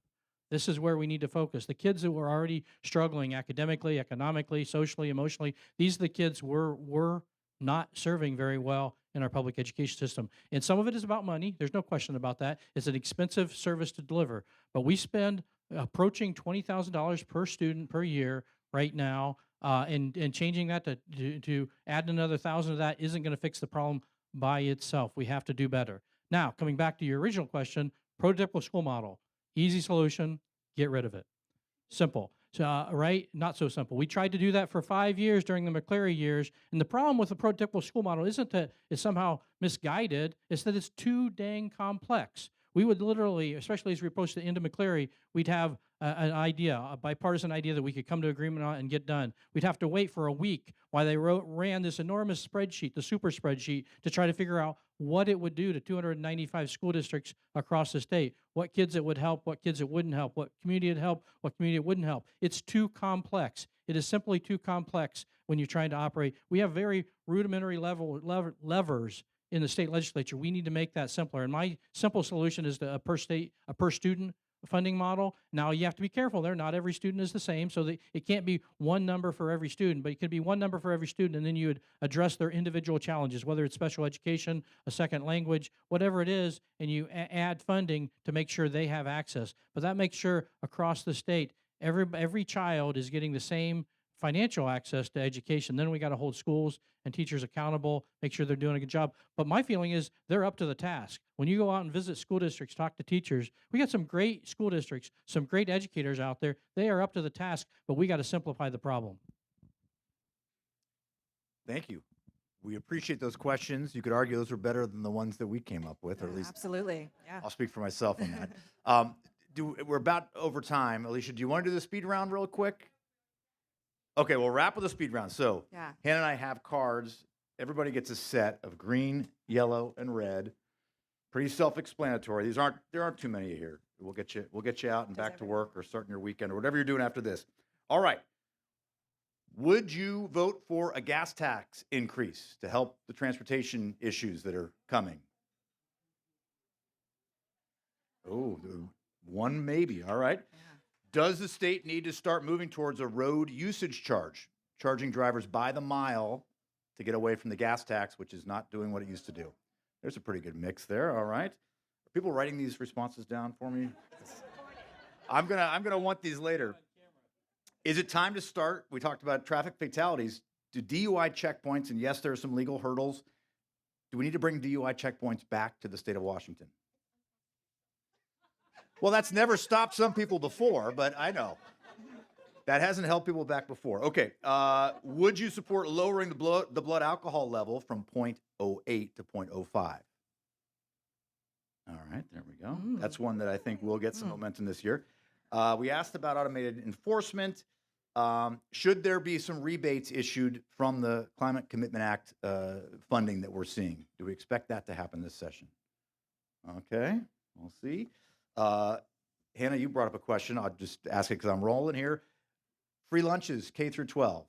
This is where we need to focus. The kids that were already struggling academically, economically, socially, emotionally, these are the kids we're not serving very well in our public education system. And some of it is about money. There's no question about that. It's an expensive service to deliver. But we spend approaching $20,000 per student per year right now, and changing that to add another 1,000 of that isn't going to fix the problem by itself. We have to do better. Now, coming back to your original question, prototypical school model. Easy solution, get rid of it. Simple. So, right? Not so simple. We tried to do that for 5 years during the McCleary years, and the problem with the prototypical school model isn't that it's somehow misguided, it's that it's too dang complex. We would literally, especially as we approach the end of McCleary, we'd have an idea, a bipartisan idea that we could come to agreement on and get done. We'd have to wait for a week while they ran this enormous spreadsheet, the super spreadsheet, to try to figure out what it would do to 295 school districts across the state, what kids it would help, what kids it wouldn't help, what community it help, what community it wouldn't help. It's too complex. It is simply too complex when you're trying to operate. We have very rudimentary levers in the state legislature. We need to make that simpler. And my simple solution is a per student funding model. Now you have to be careful there. Not every student is the same, so that it can't be one number for every student, but it could be one number for every student, and then you would address their individual challenges, whether it's special education, a second language, whatever it is, and you add funding to make sure they have access. But that makes sure across the state, every child is getting the same financial access to education. Then we got to hold schools and teachers accountable, make sure they're doing a good job. But my feeling is they're up to the task. When you go out and visit school districts, talk to teachers, we got some great school districts, some great educators out there. They are up to the task, but we got to simplify the problem. Thank you. We appreciate those questions. You could argue those were better than the ones that we came up with, or at least Absolutely. Yeah. I'll speak for myself on that. We're about over time. Alicia, do you want to do the speed round real quick? Okay, we'll wrap with a speed round. So Yeah. Hannah and I have cards. Everybody gets a set of green, yellow, and red. Pretty self-explanatory. There aren't too many here. We'll get you out and back to work or starting your weekend or whatever you're doing after this. All right. Would you vote for a gas tax increase to help the transportation issues that are coming? Oh, one maybe. All right. Does the state need to start moving towards a road usage charge, charging drivers by the mile to get away from the gas tax, which is not doing what it used to do? There's a pretty good mix there. All right. Are people writing these responses down for me? I'm gonna want these later. Is it time to start? We talked about traffic fatalities. Do DUI checkpoints, and yes, there are some legal hurdles. Do we need to bring DUI checkpoints back to the state of Washington? Well, that's never stopped some people before, but I know. That hasn't held people back before. Okay, would you support lowering the blood alcohol level from 0.08 to 0.05? All right, there we go. That's one that I think will get some momentum this year. We asked about automated enforcement. Should there be some rebates issued from the Climate Commitment Act funding that we're seeing? Do we expect that to happen this session? Okay, we'll see. Hannah, you brought up a question. I'll just ask it because I'm rolling here. Free lunches, K through 12.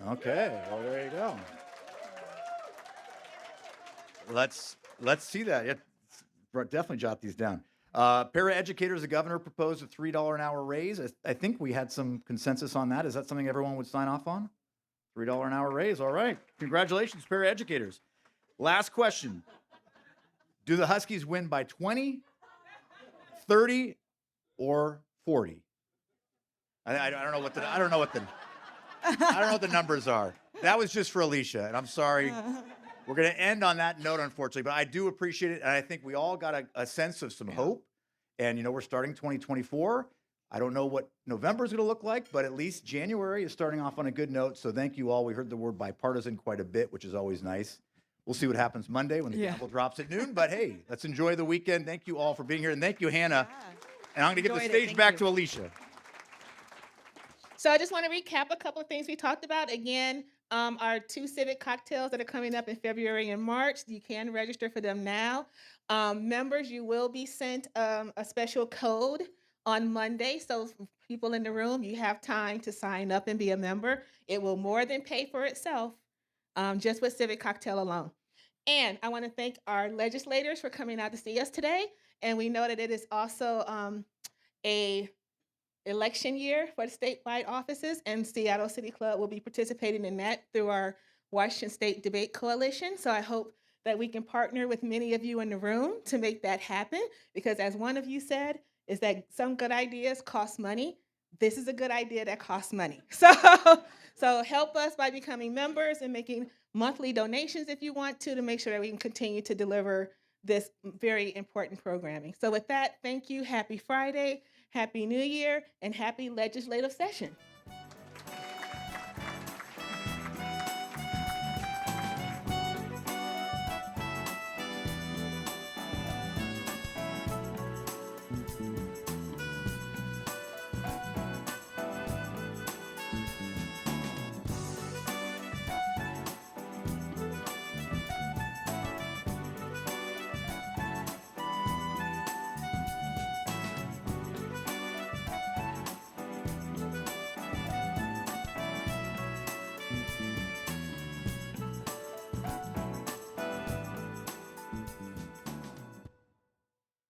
Okay, well, there you go. Let's see that. Yeah, definitely jot these down. Paraeducators, the governor proposed a $3 an hour raise. I think we had some consensus on that. Is that something everyone would sign off on? $3 an hour raise. All right. Congratulations, paraeducators. Last question. Do the Huskies win by 20, 30, or 40? I don't know what the numbers are. That was just for Alicia, and I'm sorry. We're going to end on that note, unfortunately, but I do appreciate it, and I think we all got a sense of some hope. And, we're starting 2024. I don't know what November is going to look like, but at least January is starting off on a good note. So thank you all. We heard the word bipartisan quite a bit, which is always nice. We'll see what happens Monday when the gavel drops at noon. But, hey, let's enjoy the weekend. Thank you all for being here, and thank you, Hannah. And I'm going to give the stage back to Alicia. So I just want to recap a couple of things we talked about. Again, our 2 civic cocktails that are coming up in February and March. You can register for them now. Members, you will be sent a special code on Monday. So people in the room, you have time to sign up and be a member. It will more than pay for itself just with civic cocktail alone. And I want to thank our legislators for coming out to see us today. And we know that it is also a election year for the statewide offices, and Seattle City Club will be participating in that through our Washington State Debate Coalition. So I hope that we can partner with many of you in the room to make that happen, because as one of you said, is that some good ideas cost money. This is a good idea that costs money. So help us by becoming members and making monthly donations if you want to make sure that we can continue to deliver this very important programming. So with that, thank you. Happy Friday, Happy New Year, and happy legislative session.